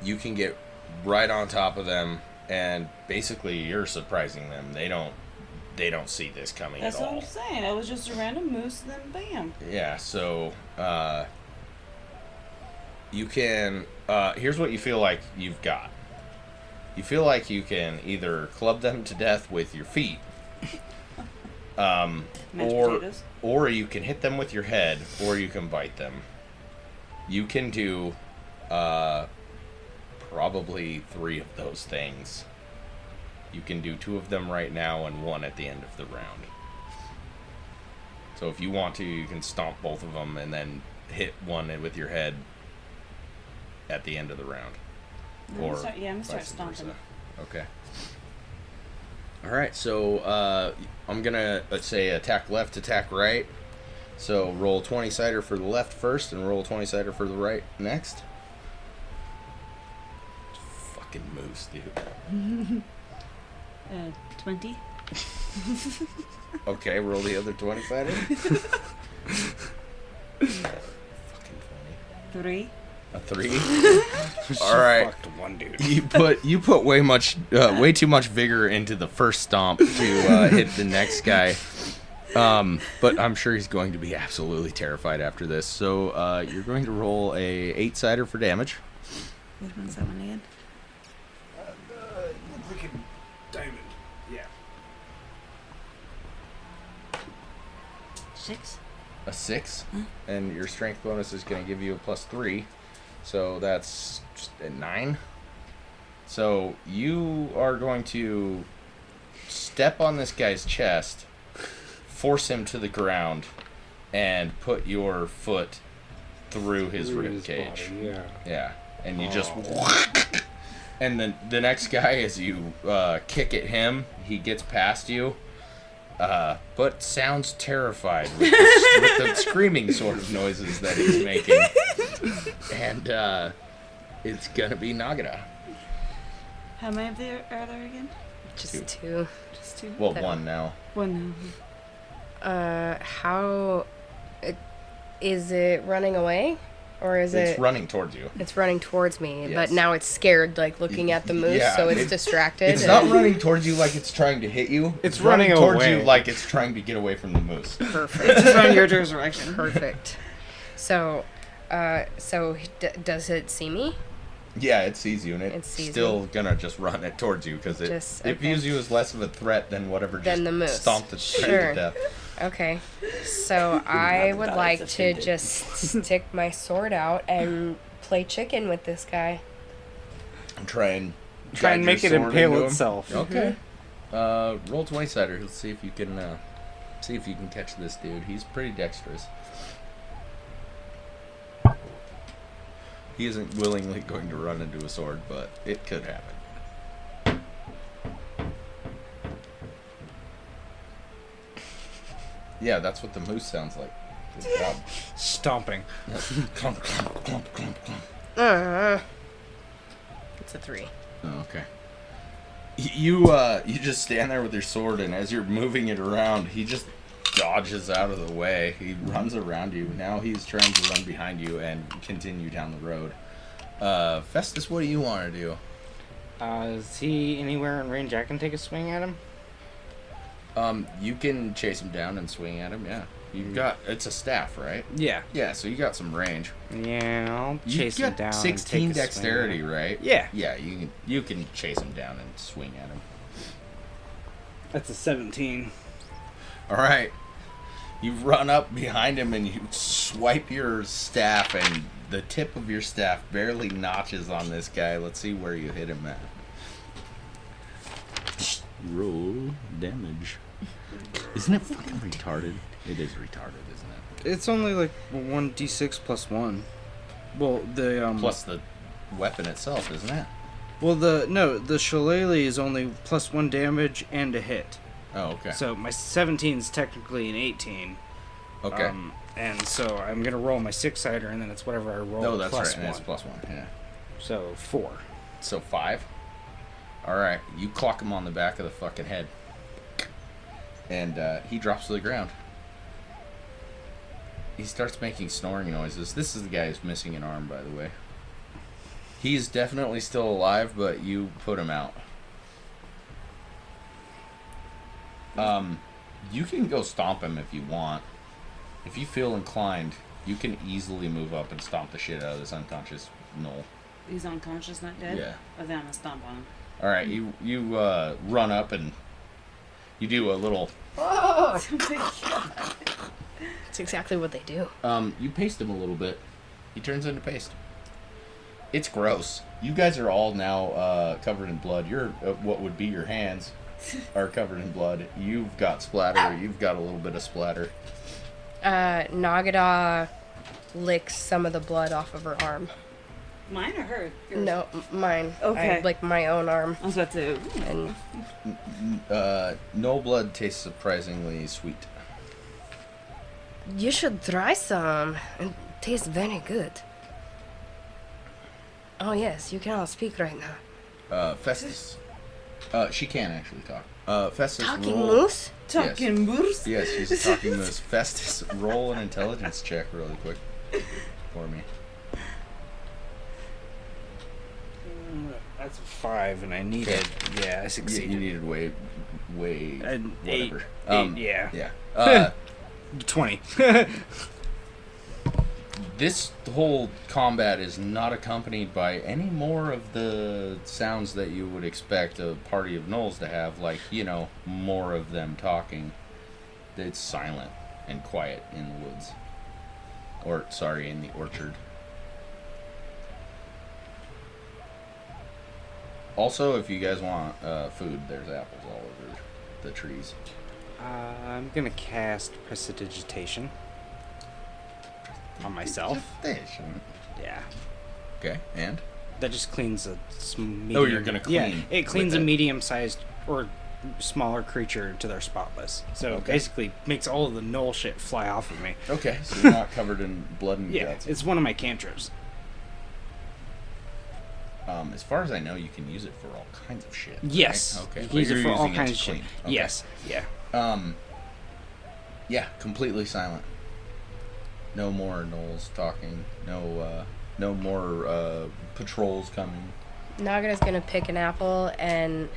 you can get right on top of them, and basically you're surprising them. They don't see this coming That's at what all. I'm saying. I was just a random moose, then bam. Yeah, so you can here's what you feel like you've got. You feel like you can either club them to death with your feet, Mashed potatoes. or you can hit them with your head, or you can bite them. You can do probably 3 of those things. You can do 2 of them right now and 1 at the end of the round. So if you want to, you can stomp both of them and then hit one with your head at the end of the round. I'm gonna start vice stomping. versa. Okay. All right, so I'm gonna let's say attack left, attack right. So roll 20-sider for the left first, and roll 20-sider for the right next. fucking moose, dude. 20. Okay, roll the other 20-sided. Fucking funny. 3. A 3. All right. Fucked one dude. You put way too much vigor into the first stomp to hit the next guy. But I'm sure he's going to be absolutely terrified after this. So you're going to roll a 8-sider for damage. Which one's that one again? Like a diamond. Yeah. 6. A 6, Huh? and your strength bonus is going to give you a +3, so that's just a 9. So you are going to step on this guy's chest, force him to the ground, and put your foot through his rib cage. Body, yeah. Yeah, and you just. And then the next guy, as you kick at him, he gets past you. But sounds terrified with the screaming sort of noises that he's making. And it's gonna be Nagidah. How many of there are there again? Just 2. Just 2? Well, That- 1 now. 1 now. How is it running away, or is It's it? running towards you. It's running towards me, Yes. but now it's scared, like looking at the moose, Yeah, so it's it- distracted. It's not running towards you like it's trying to hit you. It's running towards away. you like it's trying to get away from the moose. Perfect. Just run your direction. Perfect. So, does it see me? Yeah, it sees you, and It it's sees still gonna just run it towards you because it Okay. views you as less of a threat than whatever Than just the moose. stomped its friend Sure. to death. Okay. So I would That like is to offended. just stick my sword out and play chicken with this guy. And try and Try and guide make your it sword impale into him. itself. Okay. Roll 20-sider. Let's see if you can catch this dude. He's pretty dexterous. He isn't willingly going to run into a sword, but it could happen. Yeah, that's what the moose sounds like. Good job. Stomping. Clomp, clomp, clomp, clomp, clomp. It's a 3. Oh, okay. You just stand there with your sword, and as you're moving it around, he just dodges out of the way. He runs around you. Now he's trying to run behind you and continue down the road. Festus, what do you want to do? Is he anywhere in range I can take a swing at him? You can chase him down and swing at him. Yeah, it's a staff, right? Yeah. Yeah, so you got some range. Yeah, I'll chase You him got down. 16 and take a dexterity, swing at him. right? Yeah. Yeah, you can chase him down and swing at him. That's a 17. All right. You run up behind him and you swipe your staff, and the tip of your staff barely notches on this guy. Let's see where you hit him at. Roll damage. Isn't it fucking retarded? It is retarded, isn't it? It's only like 1d6 plus 1. Well, the Plus the weapon itself, isn't it? Well, the shillelagh is only plus 1 damage and a hit. Oh, okay. So my 17 is technically an 18. Okay. And so I'm gonna roll my 6-sider, and then it's whatever I roll. No, that's plus right. And it's 1. +1. Yeah. So 4. So 5. All right. You clock him on the back of the fucking head, and he drops to the ground. He starts making snoring noises. This is the guy who's missing an arm, by the way. He's definitely still alive, but you put him out. You can go stomp him if you want. If you feel inclined, you can easily move up and stomp the shit out of this unconscious gnoll. He's unconscious, not dead? Yeah. Oh, then I'm gonna stomp on him. All right, you run up and you do a little. Oh, Oh my god. that's exactly what they do. You paste him a little bit. He turns into paste. It's gross. You guys are all now covered in blood. Your what would be your hands are covered in blood. You've got splatter. You've got a little bit of splatter. Nagidah licks some of the blood off of her arm. Mine or her? Yours? No, mine. Okay. I lick my own arm. I was about to. And No blood tastes surprisingly sweet. you should try some. It tastes very good. Oh yes, you cannot speak right now. Festus. She can actually talk. Festus, Talking roll. moose? Talking moose. Yes, she's a talking moose. Festus, roll an intelligence check really quick for me. That's a 5, and I needed. Yeah, I You succeeded. needed way, An whatever. 8, yeah. Yeah. 20. This whole combat is not accompanied by any more of the sounds that you would expect a party of gnolls to have, like, more of them talking. It's silent and quiet in the woods. In the orchard. Also, if you guys want food, there's apples all over the trees. I'm gonna cast Prestidigitation on myself. Yeah. Okay, and? That just cleans a medium... Oh, you're gonna clean Yeah, it cleans a with it. medium-sized or smaller creature to their spotless. So Okay. basically makes all of the null shit fly off of me. Okay, so you're not covered in blood and Yeah, guts. it's one of my cantrips. As far as I know, you can use it for all kinds of shit. Yes. Right? Okay. You can but use it you're for all using kinds to of shit. clean. Okay. Yes. Yeah. Yeah, completely silent. No more gnolls talking. No more patrols coming. Nagada's gonna pick an apple and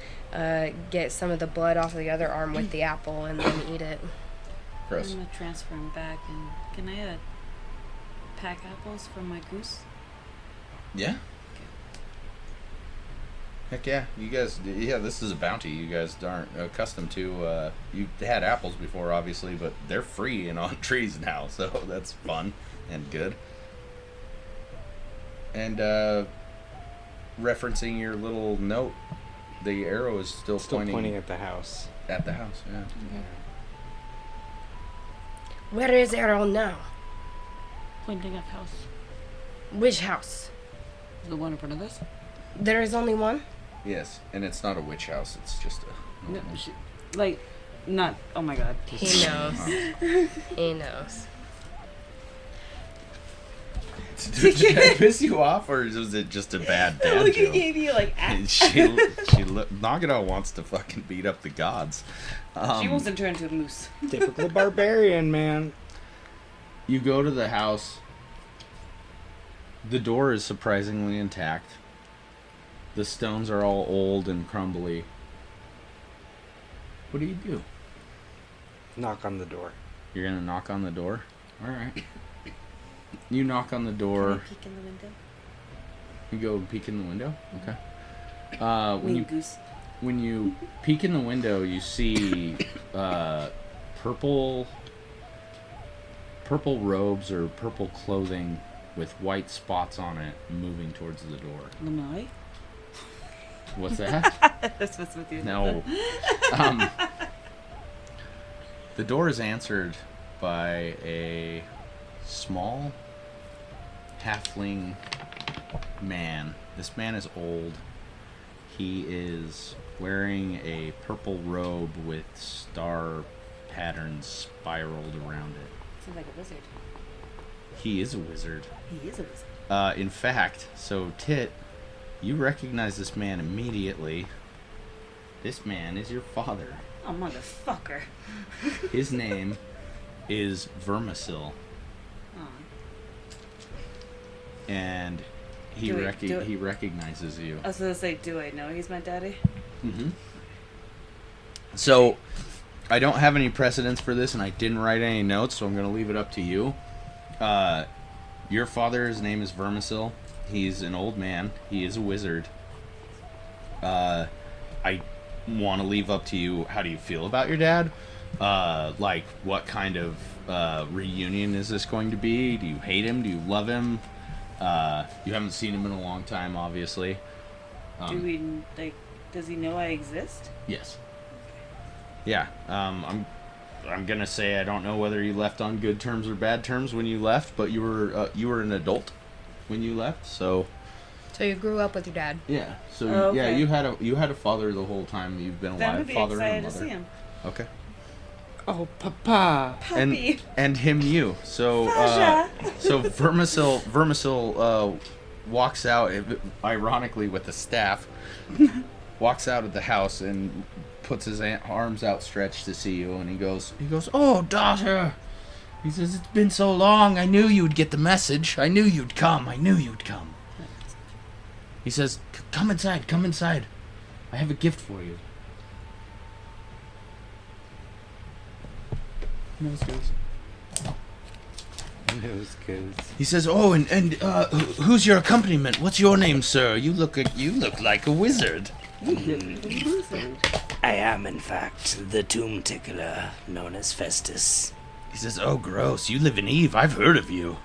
get some of the blood off of the other arm with the apple and then eat it. Chris. I'm gonna transfer him back, and can I pack apples for my goose? Yeah. Heck yeah, you guys. Yeah, this is a bounty. You guys aren't accustomed to. You've had apples before, obviously, but they're free and on trees now, so that's fun and good. And referencing your little note, the arrow is still pointing at the house. at the house. Yeah. Where is Errol now? Pointing at house. Which house? The one in front of us? There is only one? Yes, and it's not a witch house. It's just a. No, like, not. Oh my god. He knows. He knows. Did I piss you off, or was it just a bad dad Look, he joke? gave you like. Nagidah wants to fucking beat up the gods. She wants to turn into a moose. Typical barbarian, man. You go to the house. The door is surprisingly intact. The stones are all old and crumbly. What do you do? Knock on the door. You're gonna knock on the door? Alright. You knock on the door. Can I peek in the window? You go peek in the window? Okay. Mean goose. When you peek in the window, you see purple robes or purple clothing with white spots on it moving towards the door. Lamai? What's that? That's what's with you. No. The door is answered by a small halfling man. This man is old. He is wearing a purple robe with star patterns spiraled around it. Sounds like a wizard. He is a wizard. He is a wizard. In fact, so Tit, you recognize this man immediately. This man is your father. Oh, motherfucker. His name is Vermisil, Oh. and he Do it. he recognizes you. I was gonna say, do I know he's my daddy? Mm-hmm. So, I don't have any precedents for this, and I didn't write any notes, so I'm going to leave it up to you. Your father's name is Vermisil. He's an old man. He is a wizard. I want to leave up to you. How do you feel about your dad? Like, what kind of reunion is this going to be? Do you hate him? Do you love him? You haven't seen him in a long time, obviously. Does he know I exist? Yes. Yeah. I'm gonna say I don't know whether you left on good terms or bad terms when you left, but you were an adult when you left, so. So you grew up with your dad? Yeah. So Oh, okay. yeah, you had a father the whole time you've been Then I'm alive. gonna be Father and a excited mother. to see him. Okay. Oh, papa. Puppy. And him you. So Sasha. so Vermisil walks out, ironically with a staff, walks out of the house and puts his arms outstretched to see you, and he goes, "Oh, daughter." He says, "It's been so long. I knew you'd get the message. I knew you'd come. He says, come inside. I have a gift for you." Nose goes. He says, "Oh, and who's your accompaniment? What's your name, sir? You look like a wizard." I am, in fact, the tomb tickler known as Festus. He says, "Oh, gross. You live in Eve. I've heard of you."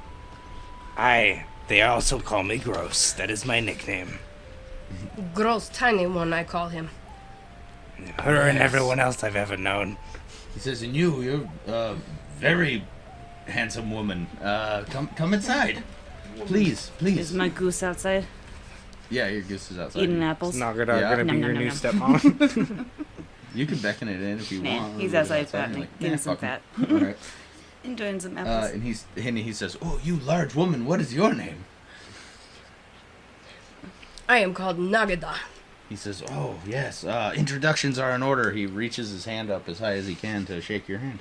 They also call me Gross. That is my nickname. Gross tiny one, I call him. Her and everyone else I've ever known. He says, "And you're a very handsome woman. Come inside. Please. Is my goose outside Yeah, your goose is outside. eating apples? Nagidah Yeah. gonna be Nom, your nom, new nom, stepmom. You can beckon it in if you Nah, want. he's Or outside you're fattening, like, getting "Nah, some fuck fat. him." All right. Enjoying some apples. And he says, "Oh, you large woman, what is your name?" I am called Nagidah. He says, "Oh, yes. Introductions are in order." He reaches his hand up as high as he can to shake your hand.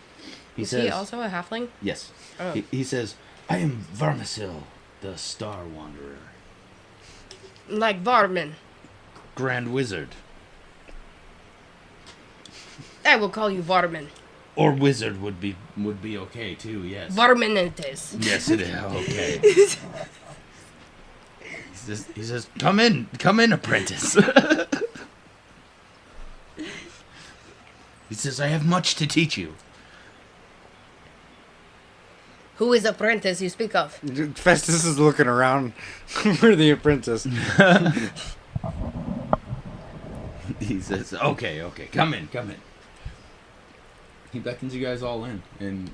Is he also a halfling? Yes. Oh. He says, "I am Varmasil, the Star Wanderer, Like Varmin. Grand Wizard, I will call you Varmin. or Wizard would be okay too. Yes. Varmin it is. Yes, it is. Okay." He says, "Come in, apprentice." He says, "I have much to teach you." Who is apprentice you speak of? Festus is looking around for the apprentice. He says, okay, come in. He beckons you guys all in, and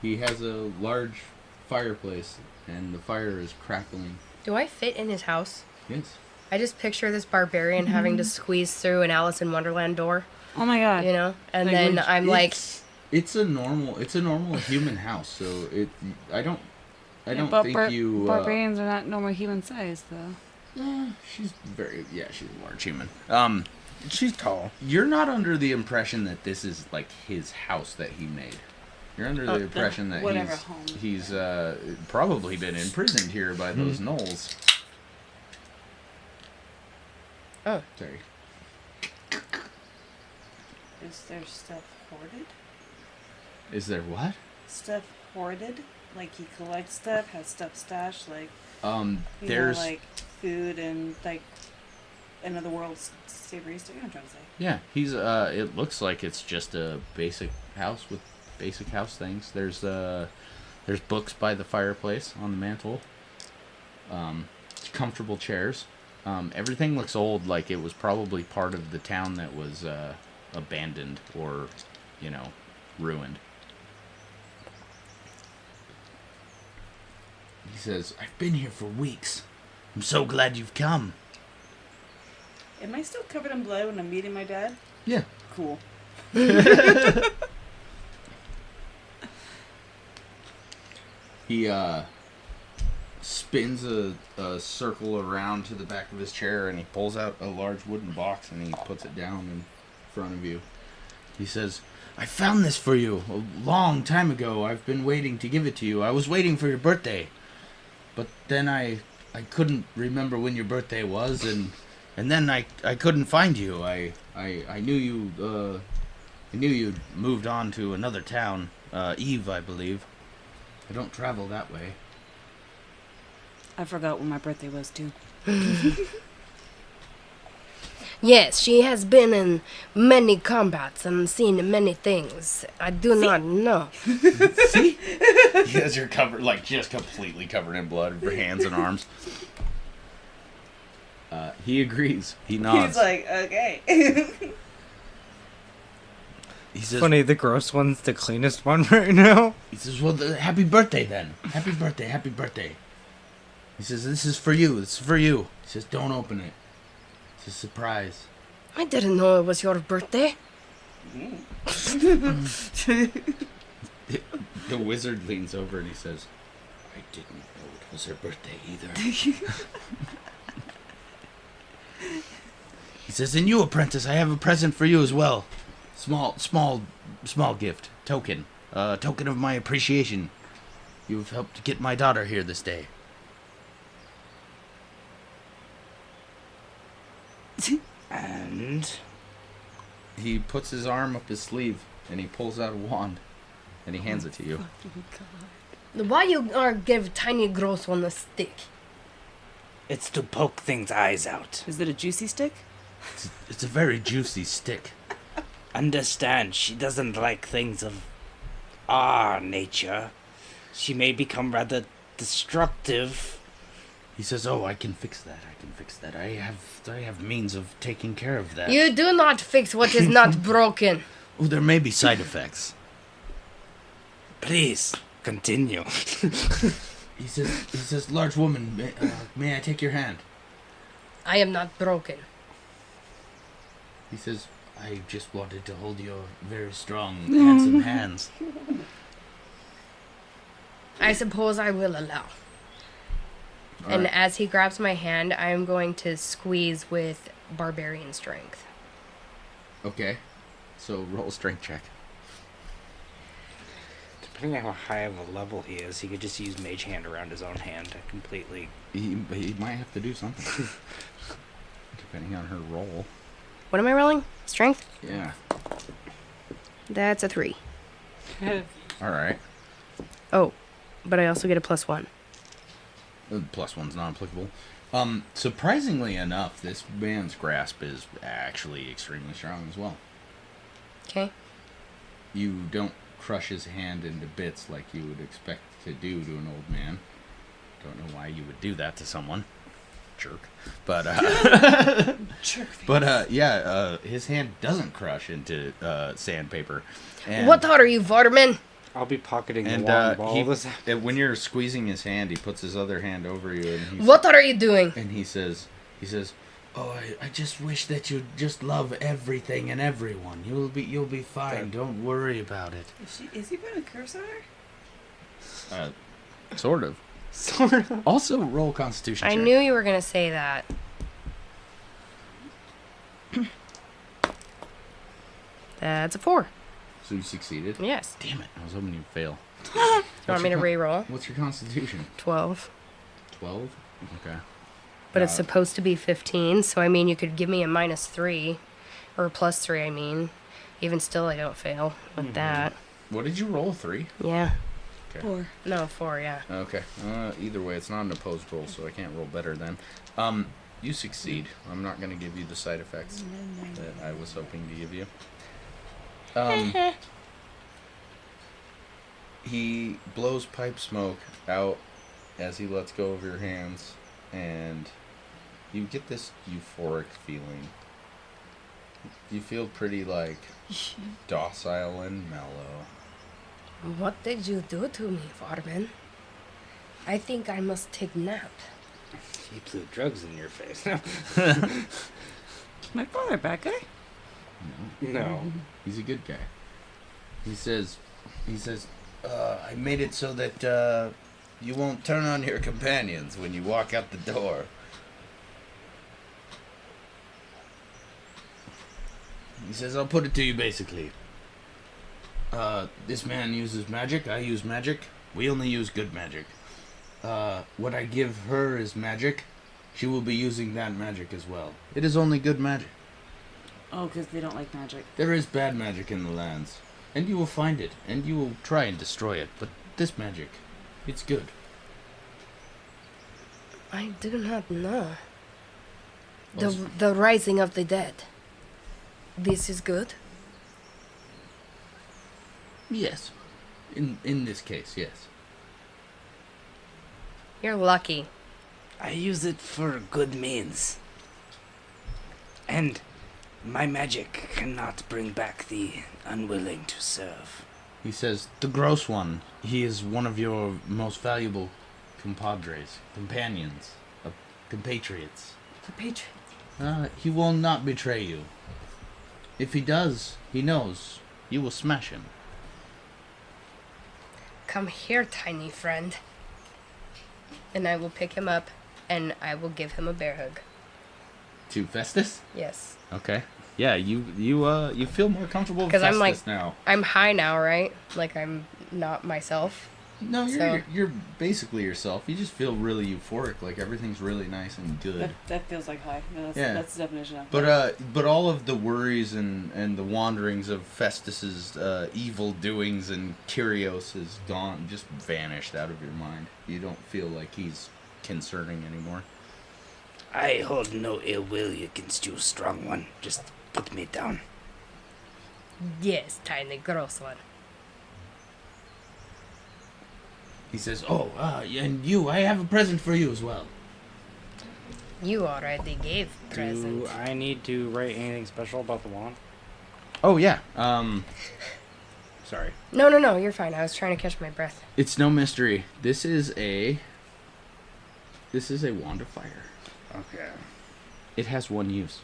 he has a large fireplace, and the fire is crackling. Do I fit in his house? Yes. I just picture this barbarian having to squeeze through an Alice in Wonderland door, Oh my god. you know? And Like, then which- I'm like, It's a normal human house, so I don't but think you. barbarians are not normal human size, though. She's she's a large human. She's tall. You're not under the impression that this is like his house that he made. You're under the impression that whatever home. he's probably been imprisoned here by those gnolls. oh, Sorry. Is there stuff hoarded? Is there what? Stuff hoarded? Like he collects stuff, has stuff stashed, like There's like food and like another world's savory stuff. You know what I'm trying to say? yeah. He's it looks like it's just a basic house with basic house things. There's books by the fireplace on the mantle. Comfortable chairs. Everything looks old, like it was probably part of the town that was abandoned or, ruined. He says, "I've been here for weeks. I'm so glad you've come." Am I still covered in blood when I'm meeting my dad? Yeah. Cool. He spins a circle around to the back of his chair, and he pulls out a large wooden box and he puts it down in front of you. He says, "I found this for you a long time ago. I've been waiting to give it to you. I was waiting for your birthday. But then I couldn't remember when your birthday was, and then I couldn't find you. I knew you I knew you'd moved on to another town, Eve, I believe. I don't travel that way." I forgot when my birthday was too. yes, she has been in many combats and seen many things. I do not know. See? You guys are covered, just completely covered in blood, your hands and arms. He agrees. He nods. He's like, okay. He says, Funny, the gross one's the cleanest one right now. He says, "Well, happy birthday then. Happy birthday. He says, "This is for you. It's for you." He says, "Don't open it. It's a surprise." I didn't know it was your birthday. The wizard leans over and he says, I didn't know it was her birthday either. He says, and you, apprentice, I have a present for you as well. Small gift. Token. Token of my appreciation. You've helped get my daughter here this day. And He puts his arm up his sleeve, and he pulls out a wand, and he hands it to you. Fucking God. Why you are give tiny gross one a stick? it's to poke things' eyes out. Is it a juicy stick? It's a very juicy stick. Understand, she doesn't like things of our nature. She may become rather destructive. He says, oh, I can fix that. I have means of taking care of that. You do not fix what is not broken. Oh, there may be side effects. Please, continue. He says, large woman, may I take your hand? I am not broken. He says, I just wanted to hold your very strong, handsome hands. I suppose I will allow. All And right. as he grabs my hand, I am going to squeeze with barbarian strength. Okay. So roll a strength check. Depending on how high of a level he is, he could just use Mage Hand around his own hand to completely... He might have to do something. Depending on her roll. What am I rolling? Strength? Yeah. That's a 3. All right. Oh, but I also get a +1. Plus one's not applicable. Surprisingly enough, this man's grasp is actually extremely strong as well. Okay. You don't crush his hand into bits like you would expect to do to an old man. Don't know why you would do that to someone. Jerk. But Jerk. his hand doesn't crush into sandpaper. And, What are you, Vardaman? I'll be pocketing And the wand ball. when you're squeezing his hand, he puts his other hand over you, and What are you doing? And he says, "Oh, I just wish that you just love everything and everyone. You'll be fine. Don't worry about it." Is he putting a curse on her? Sort of. Sort of. Also, roll Constitution I check. knew you were going to say that. That's a 4. So you succeeded. Yes. Damn it! I was hoping you'd fail. Do you want me to re-roll? What's your Constitution? 12. 12. Okay. But it's supposed to be 15, so I mean, you could give me a -3. Or a +3, I mean. Even still, I don't fail with that. What did you roll? 3. Yeah. Okay. 4. No, 4, yeah. Okay. Either way, it's not an opposed roll, so I can't roll better then. You succeed. I'm not going to give you the side effects that I was hoping to give you. He blows pipe smoke out as he lets go of your hands, and you get this euphoric feeling. You feel pretty, docile and mellow. What did you do to me, Vardaman? I think I must take nap. He blew drugs in your face. My father, bad guy? No. He's a good guy. He says, I made it so that, you won't turn on your companions when you walk out the door. He says, I'll put it to you basically. This man uses magic, I use magic. We only use good magic. What I give her is magic. She will be using that magic as well. It is only good magic. Oh, because they don't like magic. There is bad magic in the lands, and you will find it, and you will try and destroy it, but this magic, it's good. I do not know. Well, The rising of the dead. This is good? Yes. In this case, yes. You're lucky. I use it for good means. And my magic cannot bring back the unwilling to serve. He says, the gross one, he is one of your most valuable companions, compatriots. The Patriot. He will not betray you. If he does, he knows you will smash him. Come here, tiny friend. and I will pick him up, and I will give him a bear hug. To Festus? Yes. Okay. Yeah, you feel more comfortable with 'Cause Festus I'm like- now. I'm high now, right? Like, I'm not myself. No, So- you're basically yourself. You just feel really euphoric, like everything's really nice and good. That feels like high. No, that's, Yeah. that's the definition of But all of the worries and the wanderings of Festus's evil doings and Kyrios is gone, just vanished out of your mind. You don't feel like he's concerning anymore. I hold no ill will against you, strong one. Just put me down. Yes, tiny gross one. He says, "Oh, and you, I have a present for you as well." You already gave present. Do I need to write anything special about the wand? Oh yeah. Sorry. No, you're fine. I was trying to catch my breath. It's no mystery. This is a wand of fire. Okay. It has one use.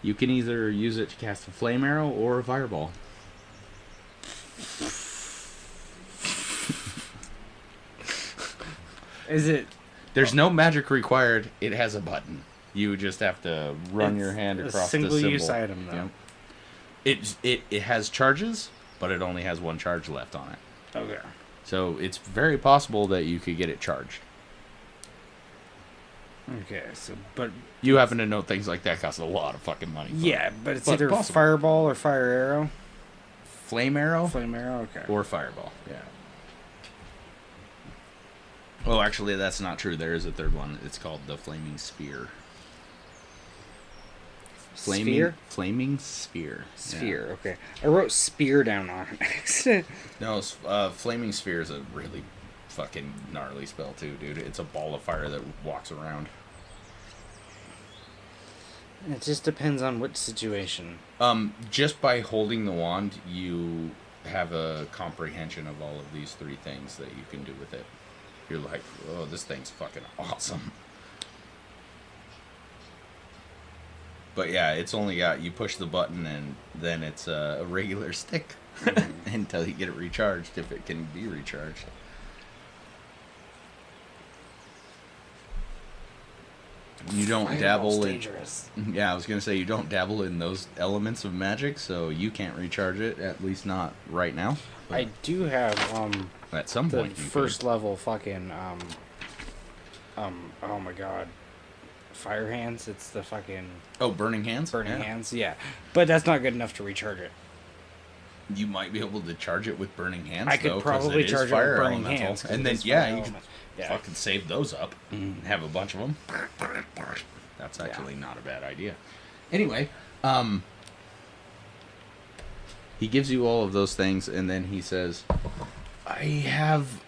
You can either use it to cast a flame arrow or a fireball. Is it There's no magic required. It has a button. You just have to run your hand a across the symbol. single-use item, though? Yep. It has charges, but it only has one charge left on it. Okay. So it's very possible that you could get it charged. Okay, so, but, You happen to know things like that cost a lot of fucking money. yeah, but it's But either possible. fireball or fire arrow. Flame arrow Flame arrow, okay. or fireball. Yeah. Oh, actually, that's not true. There is a third one. It's called the flaming spear. Flaming spear. Sphere, okay. I wrote spear down on it. No, flaming spear is a really fucking gnarly spell too, dude. It's a ball of fire that walks around. It just depends on which situation. Just by holding the wand, you have a comprehension of all of these three things that you can do with it. You're like, oh, this thing's fucking awesome. But yeah, it's only got, you push the button and then it's a regular stick until you get it recharged, if it can be recharged. You don't Fireball's dabble in... dangerous. Yeah, I was going to say, you don't dabble in those elements of magic, so you can't recharge it, at least not right now. I do have, At some the point, you first level fucking, oh my god. Fire hands, it's the fucking could. Oh, burning hands? burning Yeah. hands, yeah. But that's not good enough to recharge it. You might be able to charge it with burning hands. I could though, 'cause probably it is charge it fire with burning elemental. hands. 'cause and it then is yeah, fire you could element. Yeah. fucking save those up and have a bunch of them. That's actually not a bad idea. Anyway, he gives you all of those things, and then he says, "I have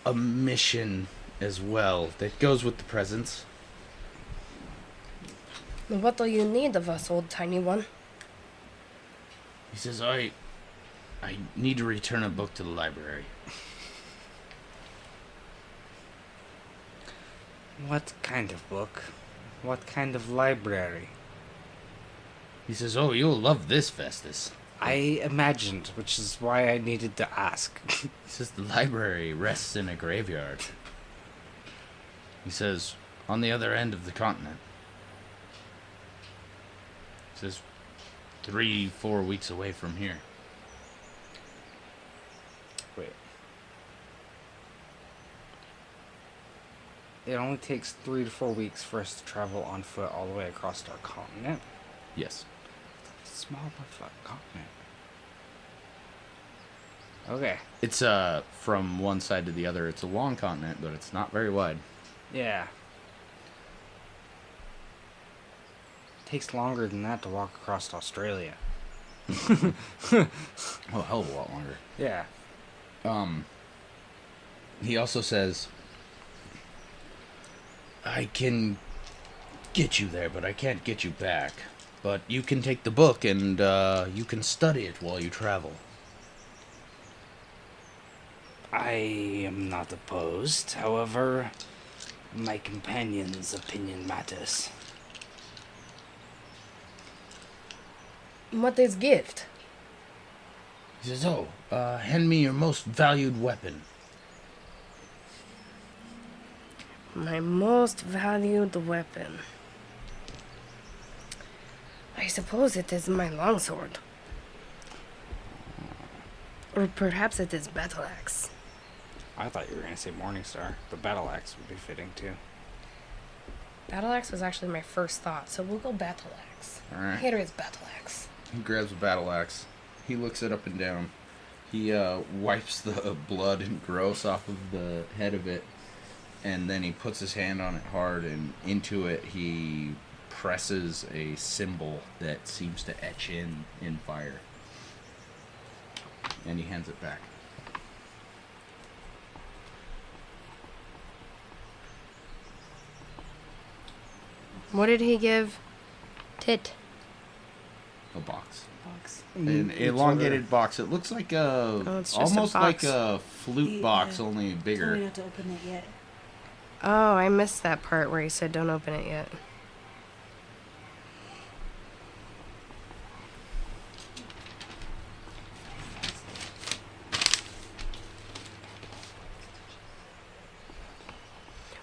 a mission as well that goes with the presents." What do you need of us, old tiny one? He says, I need to return a book to the library. What kind of book? What kind of library? He says, oh, you'll love this, Festus. I imagined, which is why I needed to ask. He says, the library rests in a graveyard. He says, on the other end of the continent. He says, 3-4 weeks away from here. Wait. It only takes 3 to 4 weeks for us to travel on foot all the way across our continent. Yes. Small motherfucking continent. Okay. It's from one side to the other. It's a long continent, but it's not very wide. Yeah. Takes longer than that to walk across Australia. Oh, hell of a lot longer. Yeah. He also says, I can get you there, but I can't get you back. But you can take the book and you can study it while you travel. I am not opposed. However, my companion's opinion matters. What is gift? He says, oh, hand me your most valued weapon. My most valued weapon. I suppose it is my longsword. Or perhaps it is battle axe. I thought you were going to say Morningstar, but Battle Axe would be fitting too. Battle axe was actually my first thought, so we'll go battle axe. Alright. Here is battle axe. He grabs a battle axe. He looks it up and down. He wipes the blood and gross off of the head of it, and then he puts his hand on it hard, and into it he presses a symbol that seems to etch in fire. And he hands it back. What did he give? Tit. A box. Box. An elongated box. It looks like it's just a almost like box. a flute box, only Told me bigger. not to open it yet. Oh, I missed that part where he said don't open it yet.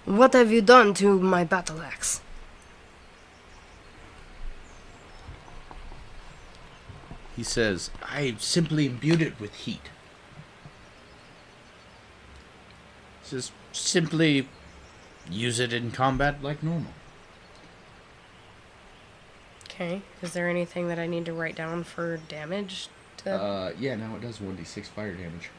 What have you done to my battle axe? He says, I simply imbued it with heat. He says, simply use it in combat like normal. Okay. Is there anything that I need to write down for damage to Yeah, now it does 1d6 fire damage.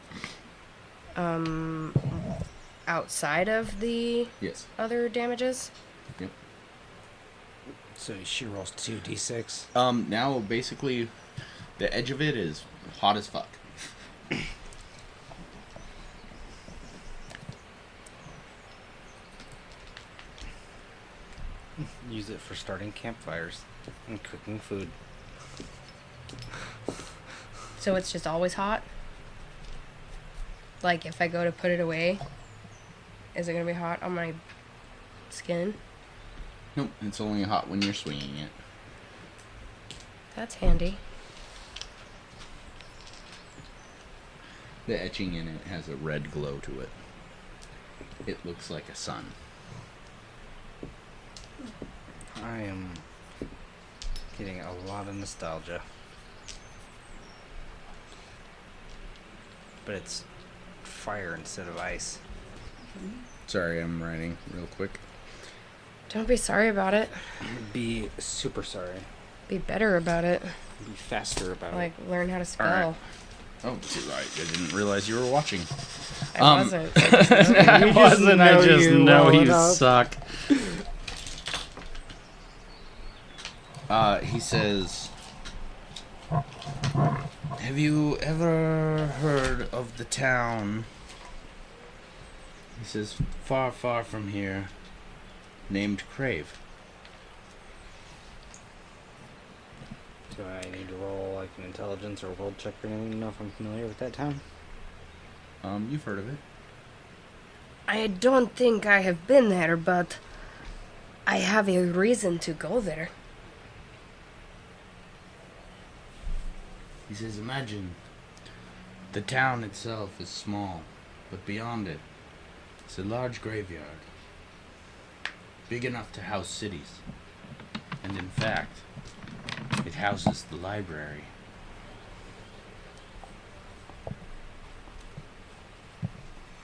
outside of the Yes. other damages? Yep. So she rolls 2d6. Now basically the edge of it is hot as fuck. Use it for starting campfires and cooking food. So it's just always hot? Like if I go to put it away, is it going to be hot on my skin? Nope, it's only hot when you're swinging it. That's handy. The etching in it has a red glow to it. It looks like a sun. I am getting a lot of nostalgia. But it's fire instead of ice. Sorry, I'm writing real quick. Don't be sorry about it. Be super sorry. Be better about it. Be faster about Like it. learn how to spell. Oh, I didn't realize you were watching. I wasn't. I wasn't, I just know you suck. He says, have you ever heard of the town? He says, far, far from here, named Crave. Do I need to roll like an intelligence or world check or anything to know if I'm familiar with that town? You've heard of it. I don't think I have been there, but I have a reason to go there. He says, imagine the town itself is small, but beyond it, it's a large graveyard, big enough to house cities. And in fact, it houses the library.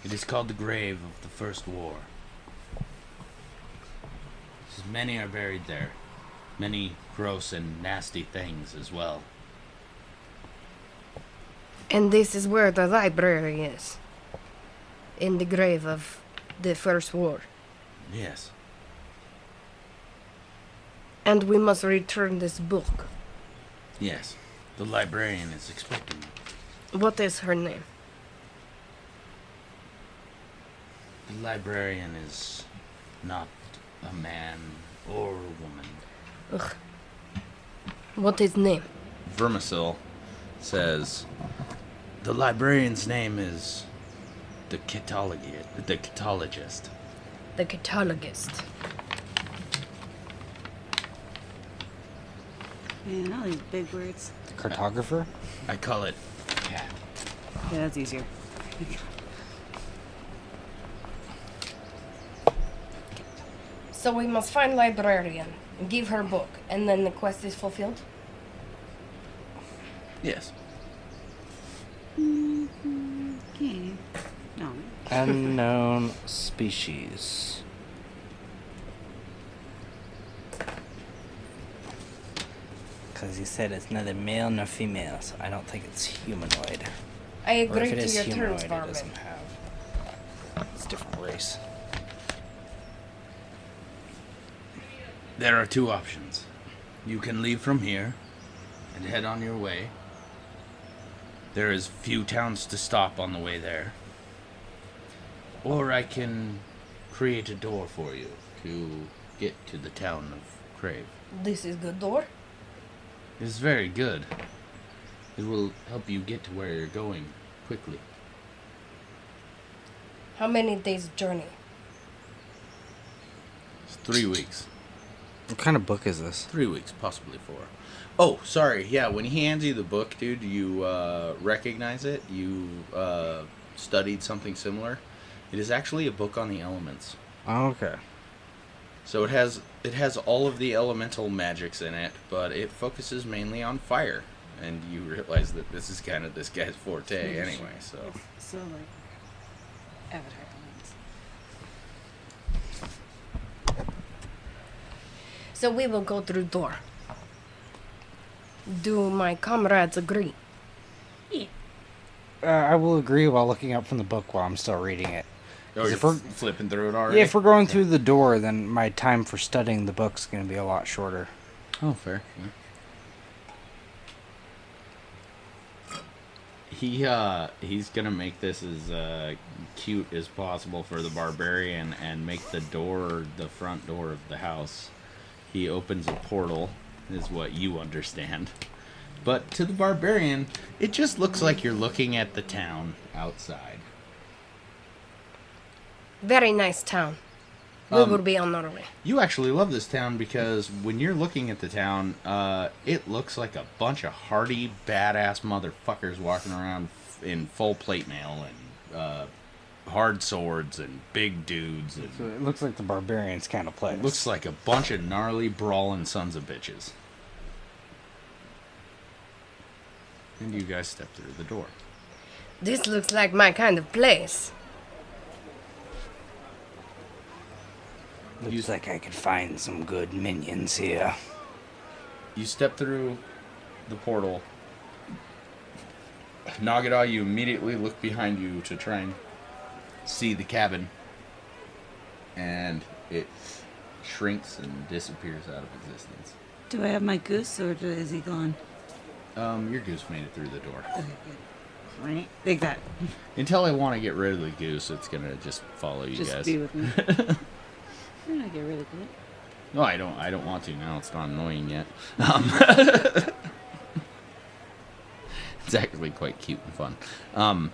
It is called the grave of the First War. He says, many are buried there, many gross and nasty things as well. And this is where the library is. In the grave of the First War. Yes. And we must return this book. Yes. The librarian is expecting me. What is her name? The librarian is not a man or a woman. Ugh. What is name? Vermisil says, the librarian's name is the catologist. The catalogist. Man, all these big words. Cartographer? I call it cat. Yeah, that's easier. So we must find librarian and give her book, and then the quest is fulfilled? Yes. Okay. No. Unknown species. Because you said it's neither male nor female, so I don't think it's humanoid. I Or agree if it to is your humanoid, terms, it Varman. doesn't have. It's a different race. There are two options. You can leave from here and head on your way. There is few towns to stop on the way there. Or I can create a door for you to get to the town of Crave. This is good door. It is very good. It will help you get to where you're going quickly. How many days journey? It's 3 weeks. What kind of book is this? 3 weeks, possibly 4. Oh, sorry. Yeah, when he hands you the book, dude, you recognize it. You studied something similar. It is actually a book on the elements. Oh, okay. So it has all of the elemental magics in it, but it focuses mainly on fire. And you realize that this is kind of this guy's forte anyway, so. It's so like Avatar elements. So we will go through door. Do my comrades agree? I will agree while looking up from the book while I'm still reading it. Oh, you're if we're- flipping through it already? Yeah, if we're going through the door, then my time for studying the book's going to be a lot shorter. Oh, fair. Yeah. He's gonna make this as cute as possible for the barbarian and make the front door of the house. He opens a portal, is what you understand. But to the barbarian, it just looks like you're looking at the town outside. Very nice town. We will be on our way. You actually love this town because when you're looking at the town, it looks like a bunch of hardy, badass motherfuckers walking around in full plate mail and hard swords and big dudes. And So it looks like the barbarian's kind of place. it looks like a bunch of gnarly, brawling sons of bitches. And you guys step through the door. This looks like my kind of place. Looks like I could find some good minions here. You step through the portal. Nagidah, you immediately look behind you to try and see the cabin. And it shrinks and disappears out of existence. Do I have my goose or is he gone? Your goose made it through the door. Okay, good. Right? Like that. Until I want to get rid of the goose, it's gonna just follow you Just guys. be with me. You're not get rid of it. No, I don't want to now. It's not annoying yet. It's actually quite cute and fun.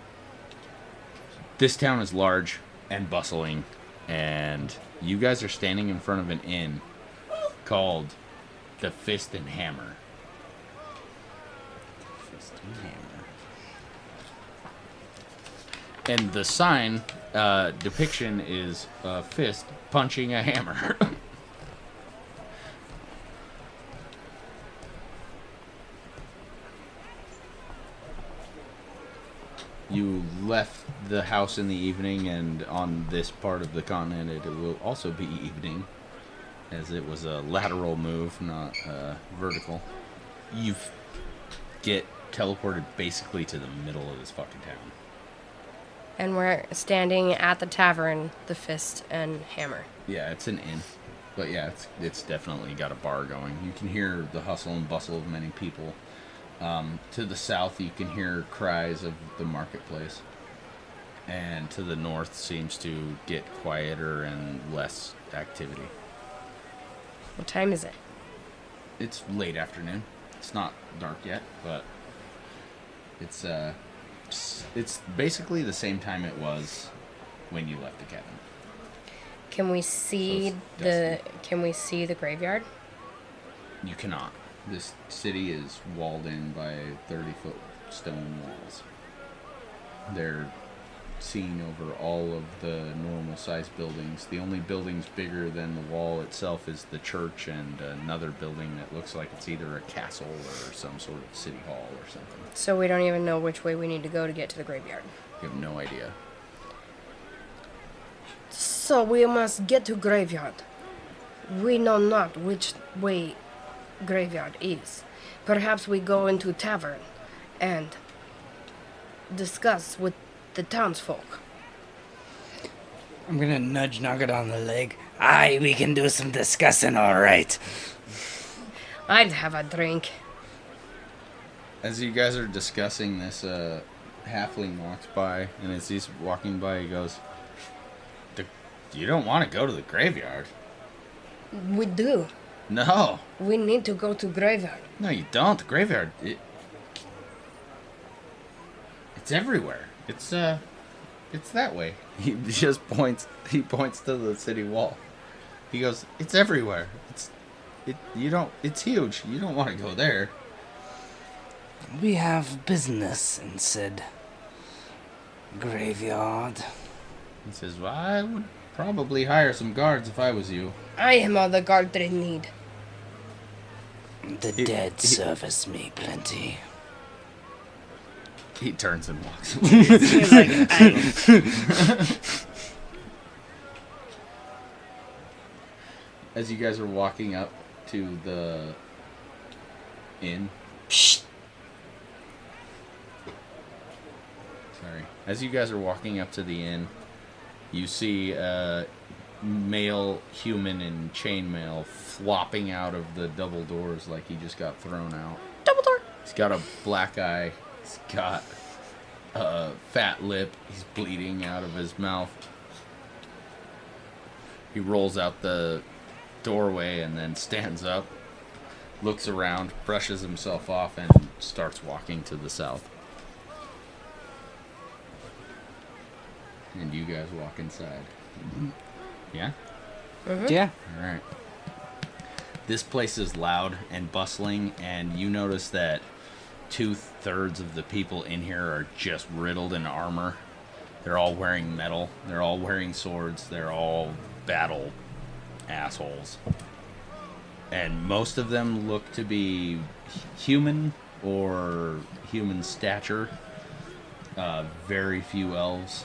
This town is large and bustling, and you guys are standing in front of an inn called the Fist and Hammer. Fist and hammer. And the sign depiction is a fist punching a hammer. You left the house in the evening, and on this part of the continent it will also be evening, as it was a lateral move, not vertical. You get teleported basically to the middle of this fucking town. And we're standing at the tavern, the Fist and Hammer. Yeah, it's an inn. But yeah, it's definitely got a bar going. You can hear the hustle and bustle of many people. To the south, you can hear cries of the marketplace. And to the north seems to get quieter and less activity. What time is it? It's late afternoon. It's not dark yet, but it's basically the same time it was when you left the cabin. Can we see So it's Can we see the graveyard? You cannot. This city is walled in by 30-foot stone walls. They're seen over all of the normal sized buildings. The only buildings bigger than the wall itself is the church and another building that looks like it's either a castle or some sort of city hall or something. So we don't even know which way we need to go to get to the graveyard. You have no idea. So we must get to graveyard. We know not which way graveyard is. Perhaps we go into tavern and discuss with the townsfolk. I'm gonna nudge Nagidah on the leg. Aye, we can do some discussing, all right. I'd have a drink. As you guys are discussing this, halfling walks by, and as he's walking by, he goes, "You don't want to go to the graveyard?" We do. No. We need to go to graveyard. No, you don't. The graveyard, it's everywhere. It's that way. He just points to the city wall. He goes, "It's everywhere. It's huge. You don't want to go there." We have business in said graveyard. He says, "Well, I would probably hire some guards if I was you." I am all the guard they need. The dead service me plenty. He turns and walks away. He's like, I, As you guys are walking up to the inn. Shh. Sorry. As you guys are walking up to the inn, you see a male human in chainmail flopping out of the double doors like he just got thrown out. Double door. He's got a black eye. He's got a fat lip. He's bleeding out of his mouth. He rolls out the doorway and then stands up, looks around, brushes himself off, and starts walking to the south. And you guys walk inside. Yeah? Yeah. Alright. This place is loud and bustling, and you notice that 2/3 of the people in here are just riddled in armor. They're all wearing metal. They're all wearing swords. They're all battle assholes. And most of them look to be human or human stature. Very few elves.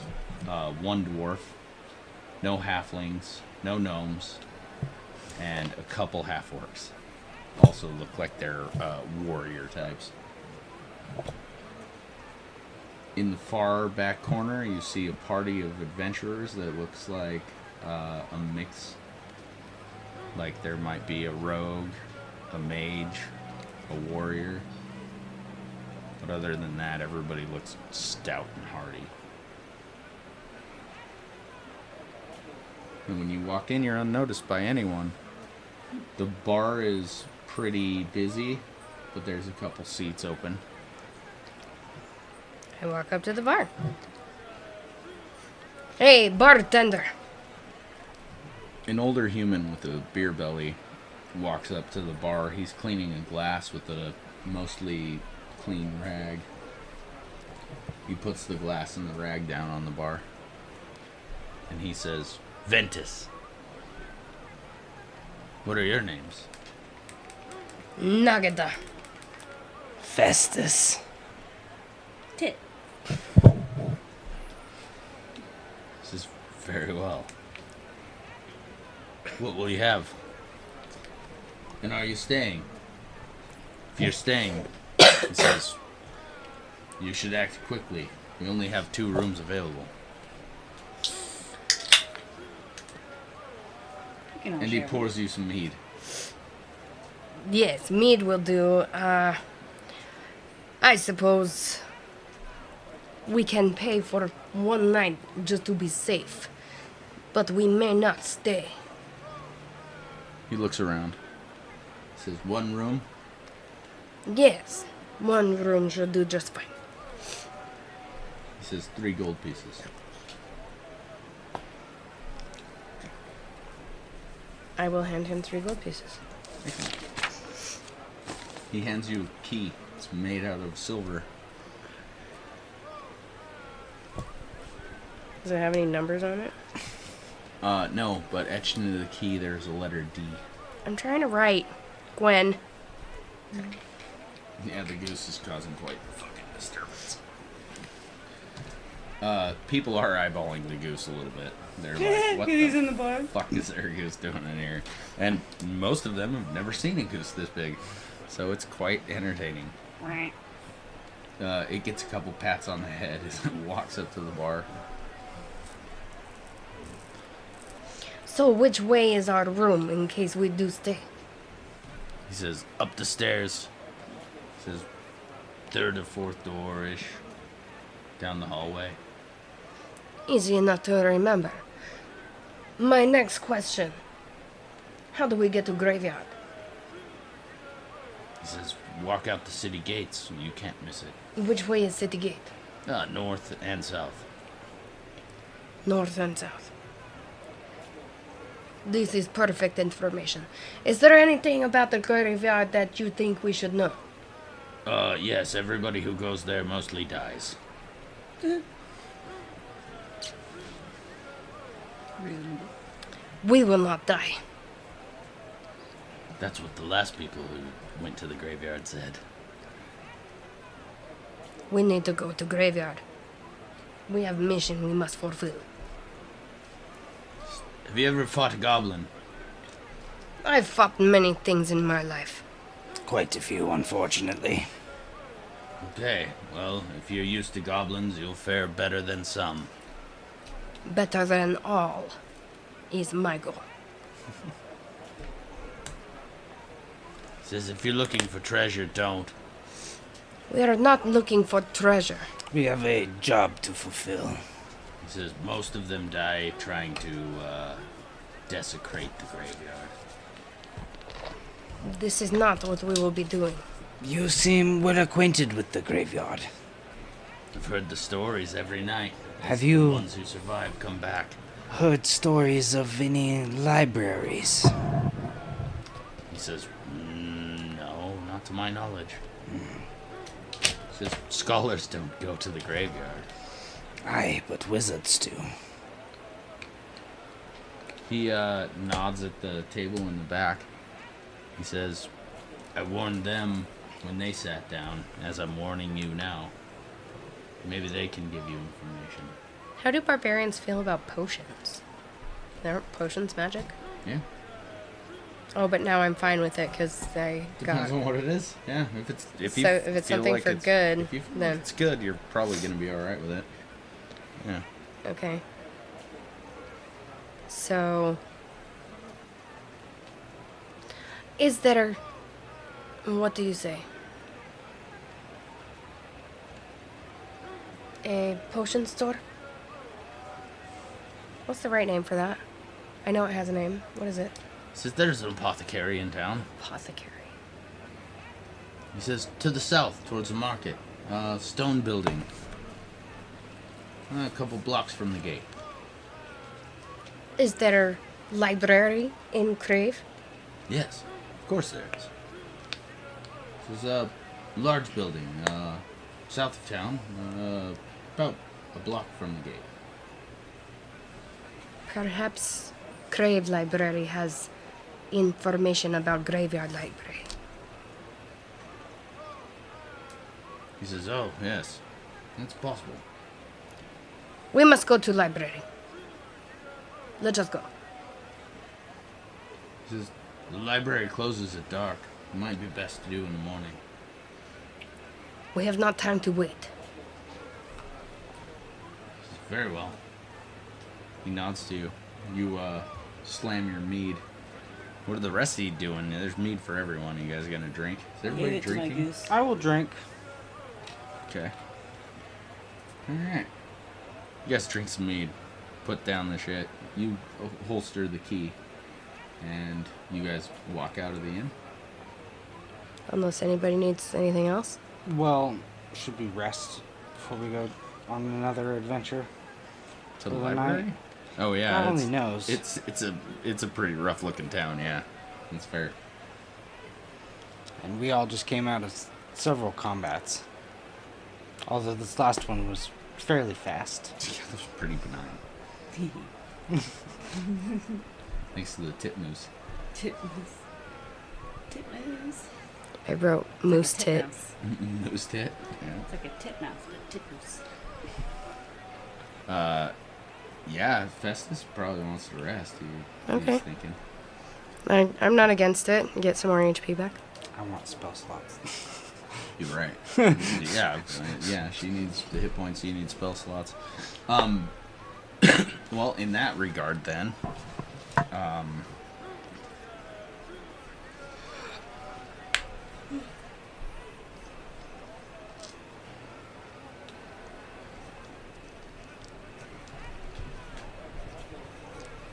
One dwarf. No halflings. No gnomes. And a couple half-orcs. Also look like they're warrior types. In the far back corner, you see a party of adventurers that looks like a mix. Like there might be a rogue, a mage, a warrior. But other than that, everybody looks stout and hardy. And when you walk in, you're unnoticed by anyone. The bar is pretty busy, but there's a couple seats open. I walk up to the bar. Hey, bartender. An older human with a beer belly walks up to the bar. He's cleaning a glass with a mostly clean rag. He puts the glass and the rag down on the bar. And he says, "Ventus. What are your names?" Nagidah. Festus. tit. This is very well. What will you have? And are you staying? If you're staying, he says, you should act quickly. We only have 2 rooms available. You can all And he share. pours you some mead. Yes, mead will do. I suppose we can pay for one night just to be safe. But we may not stay. He looks around. Says, 1 room? Yes, one room should do just fine. He says, 3 gold pieces. I will hand him 3 gold pieces. He hands you a key. It's made out of silver. Does it have any numbers on it? No, but etched into the key there's a letter D. I'm trying to write. Gwen. Yeah, the goose is causing quite the fucking disturbance. People are eyeballing the goose a little bit. They're like, what He's in the the bar. fuck is their goose doing in here? And most of them have never seen a goose this big. So it's quite entertaining. Right. It gets a couple pats on the head as it walks up to the bar. So which way is our room in case we do stay? He says, up the stairs. He says, third or fourth door-ish. Down the hallway. Easy enough to remember. My next question. How do we get to graveyard? He says, walk out the city gates. You can't miss it. Which way is City Gate? North and south. North and south. This is perfect information. Is there anything about the graveyard that you think we should know? Yes, everybody who goes there mostly dies. Reasonable. We will not die. That's what the last people who went to the graveyard said. We need to go to graveyard. We have a mission we must fulfill. Have you ever fought a goblin? I've fought many things in my life. Quite a few, unfortunately. Okay, well, if you're used to goblins, you'll fare better than some. Better than all is my goal. Says if you're looking for treasure, don't. We are not looking for treasure. We have a job to fulfill. He says most of them die trying to desecrate the graveyard. This is not what we will be doing. You seem well acquainted with the graveyard. I've heard the stories every night. Have The you ones who survive come back. heard stories of any libraries? He says, no, not to my knowledge. He says scholars don't go to the graveyard. Aye, but wizards do. He nods at the table in the back. He says, I warned them when they sat down, as I'm warning you now. Maybe they can give you information. How do barbarians feel about potions? Aren't potions magic? Yeah. Oh, but now I'm fine with it because I Depends got. on what it is. Yeah. If So if it's feel something like for it's- good, if you feel then- like it's good, you're probably gonna be all right with it. Yeah. Okay. So. Is there. What do you say? A potion store? What's the right name for that? I know it has a name. What is it? Says there's an apothecary in town. Apothecary. He says to the south, towards the market. Stone building. A couple blocks from the gate. Is there a library in Crave? Yes, of course there is. This is a large building, south of town, about a block from the gate. Perhaps Crave Library has information about Graveyard Library. He says, oh, yes, that's possible. We must go to library. Let us go. He says, the library closes at dark. It might be best to do in the morning. We have not time to wait. He says, very well. He nods to you. You, slam your mead. What are the rest of you doing? There's mead for everyone. You guys gonna drink? Is Gave everybody it to my drinking? goose. I will drink. Okay. Alright. You guys drink some mead. Put down the shit. You holster the key. And you guys walk out of the inn. Unless anybody needs anything else. Well, should we rest before we go on another adventure? To the For the library? night? Oh yeah. God it's- only knows. It's a pretty rough looking town, yeah. That's fair. And we all just came out of several combats. Although this last one was fairly fast. Yeah, those are pretty benign. Thanks to the titmoose. Titmoose. Titmoose. I wrote moose tit. Mouse. Moose tit? Yeah. It's like a titmouse, but titmoose. Yeah, Festus probably wants to rest. He's Okay. thinking. I'm not against it. Get some more HP back. I want spell slots. You're right. Yeah, yeah. She needs the hit points. You need spell slots. Well, in that regard, then,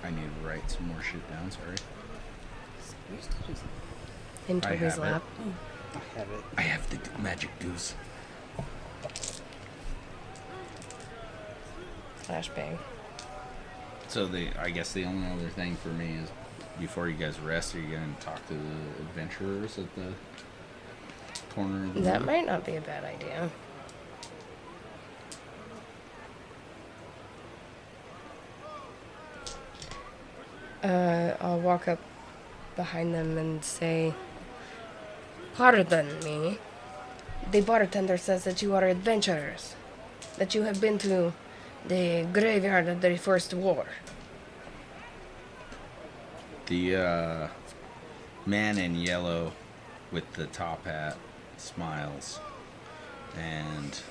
I need to write some more shit down. Sorry. Where's Tootles? In I Toby's have it. lap. I have it. I have the magic goose. Flashbang. So I guess the only other thing for me is, before you guys rest, are you going to talk to the adventurers at the corner of the That road? might not be a bad idea. I'll walk up behind them and say, "Pardon me. The bartender says that you are adventurers, that you have been to the graveyard of the First War." The man in yellow with the top hat smiles, and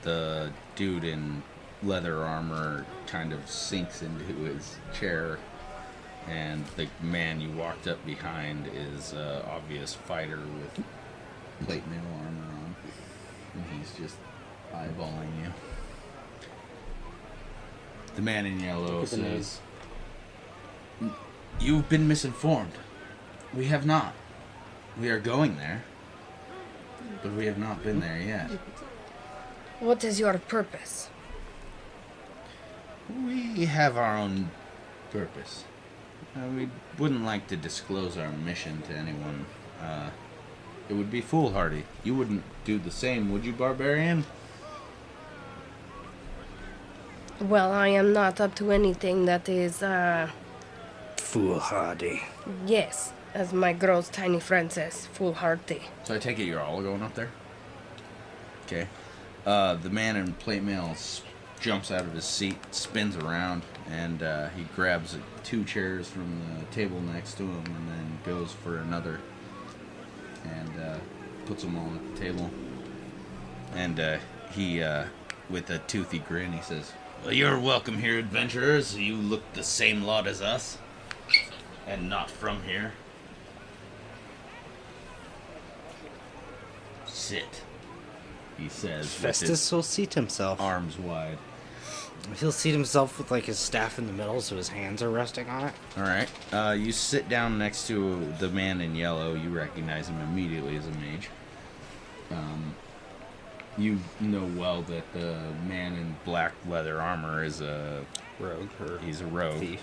the dude in leather armor kind of sinks into his chair, and the man you walked up behind is an obvious fighter with plate mail armor on, and he's just eyeballing you. The man in yellow Look at the says, "You've been misinformed. We have not. We are going there, but we have not been there yet. What is your purpose? We have our own purpose. We wouldn't like to disclose our mission to anyone. It would be foolhardy. You wouldn't do the same, would you, barbarian?" Well, I am not up to anything that is, Foolhardy. yes, as my girl's tiny friend says, foolhardy. So I take it you're all going up there? Okay. The man in plate mail jumps out of his seat, spins around, and he grabs 2 chairs from the table next to him and then goes for another and puts them all at the table. And he, with a toothy grin, he says, "Well, you're welcome here, adventurers. You look the same lot as us, and not from here. Sit," he says, with his Festus will seat himself. arms wide. He'll seat himself with like his staff in the middle, so his hands are resting on it. All right. You sit down next to the man in yellow. You recognize him immediately as a mage. You know well that the man in black leather armor is a Rogue or he's a rogue, thief.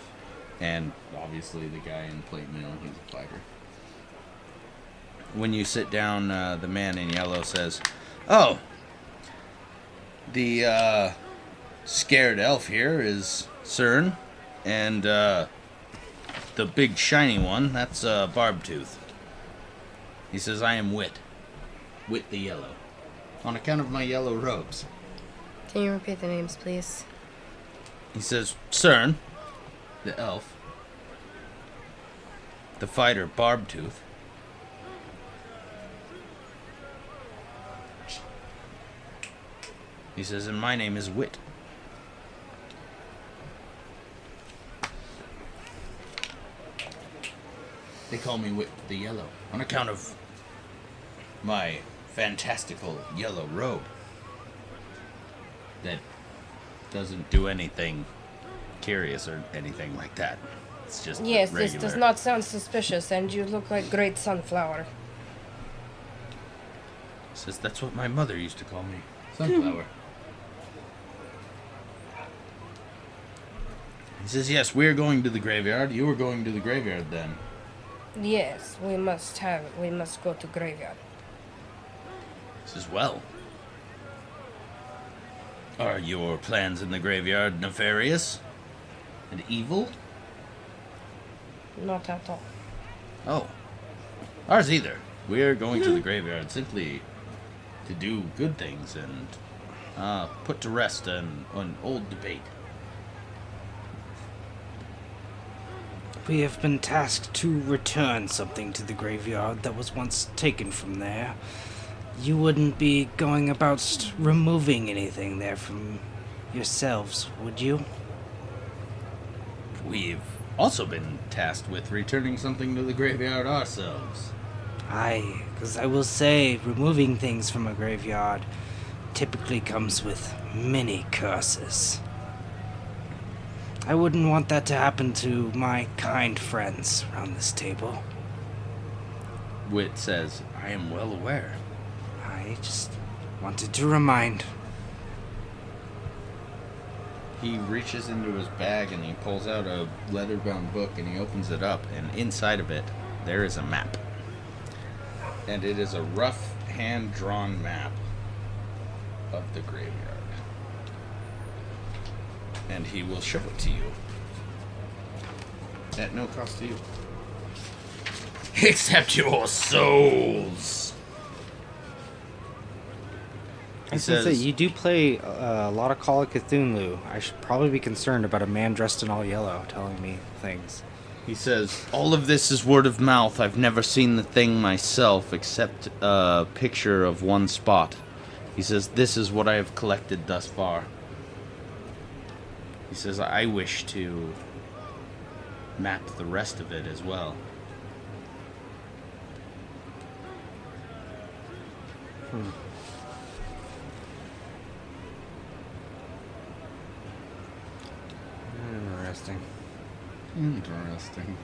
and obviously the guy in plate mail, he's a fighter. When you sit down, the man in yellow says, "Oh, the scared elf here is Cern, and the big shiny one, that's Barbtooth." He says, "I am Wit the Yellow, on account of my yellow robes." Can you repeat the names, please? He says, "Cern, the elf, the fighter Barbtooth, he says, and my name is Wit." They call me Wit the Yellow on account of my fantastical yellow robe that doesn't do anything curious or anything like that. It's just Yes, regular. this does not sound suspicious, and you look like great sunflower. Says that's what my mother used to call me, Sunflower. He says, "Yes, we're going to the graveyard. You were going to the graveyard then." Yes, we must go to graveyard. He says, "Well, Are your plans in the graveyard nefarious and evil? Not at all. Oh, ours either. We're going to the graveyard simply to do good things and put to rest an old debate. We have been tasked to return something to the graveyard that was once taken from there. You wouldn't be going about removing anything there from yourselves, would you? We've also been tasked with returning something to the graveyard ourselves. Aye, because I will say, removing things from a graveyard typically comes with many curses. I wouldn't want that to happen to my kind friends around this table. Wit says, I am well aware. I just wanted to remind. He reaches into his bag and he pulls out a leather-bound book and he opens it up, and inside of it there is a map. And it is a rough hand-drawn map of the graveyard. And he will show it to you. At no cost to you. Except your souls! I was gonna say, you do play a lot of Call of Cthulhu. I should probably be concerned about a man dressed in all yellow telling me things. He says, all of this is word of mouth. I've never seen the thing myself except a picture of one spot. He says, this is what I have collected thus far. He says, I wish to map the rest of it as well. Interesting. Interesting.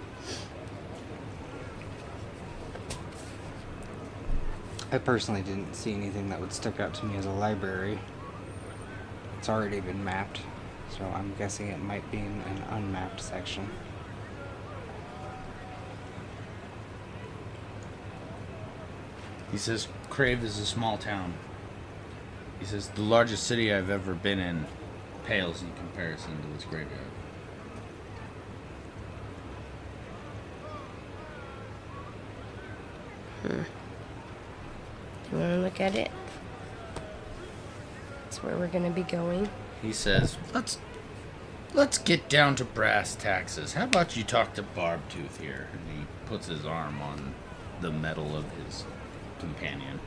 I personally didn't see anything that would stick out to me as a library. It's already been mapped, so I'm guessing it might be in an unmapped section. He says, Crave is a small town. He says, the largest city I've ever been in pales in comparison to this graveyard. You want to look at it? That's where we're gonna be going. He says, let's get down to brass taxes. How about you talk to Barbtooth here? And he puts his arm on the metal of his companion.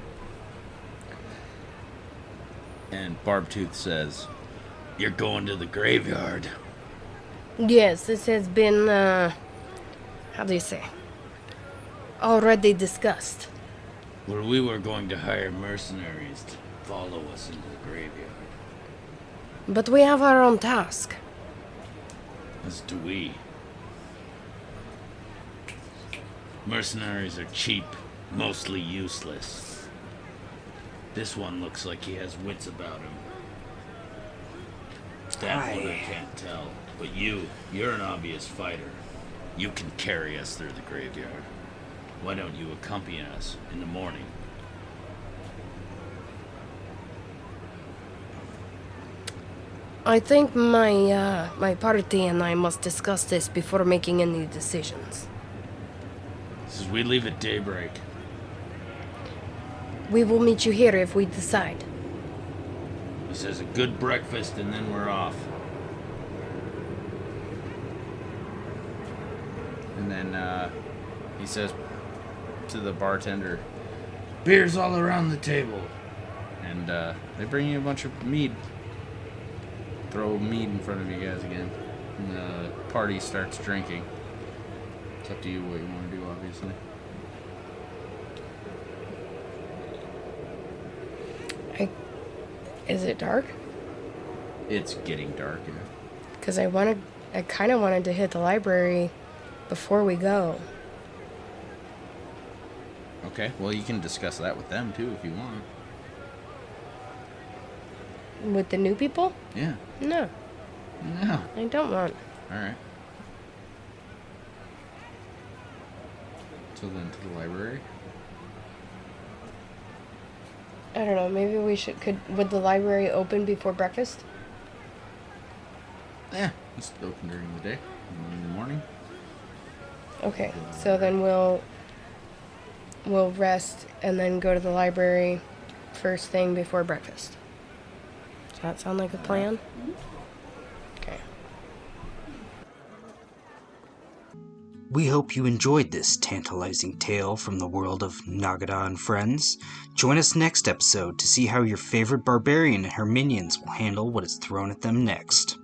And Barbtooth says, you're going to the graveyard. Yes, this has been, how do you say? Already discussed. Well, we were going to hire mercenaries to follow us into the graveyard. But we have our own task. As do we. Mercenaries are cheap, mostly useless. This one looks like he has wits about him. That one I can't tell. But you're an obvious fighter. You can carry us through the graveyard. Why don't you accompany us in the morning? I think my party and I must discuss this before making any decisions. Says we leave at daybreak. We will meet you here if we decide. He says a good breakfast and then we're off. And then he says to the bartender, beer's all around the table. And they bring you a bunch of mead. Throw mead in front of you guys again. And the party starts drinking. It's up to you what you want to do, obviously. Is it dark? It's getting dark, yeah. Because I kind of wanted to hit the library before we go. Okay, well, you can discuss that with them, too, if you want. With the new people? Yeah. No, No. I don't want. Alright. So then to the library? I don't know, maybe we would the library open before breakfast? Yeah, it's open during the day. In the morning. Okay, so then we'll rest and then go to the library first thing before breakfast. Does that sound like a plan? Okay. We hope you enjoyed this tantalizing tale from the world of Nagidah and friends. Join us next episode to see how your favorite barbarian and her minions will handle what is thrown at them next.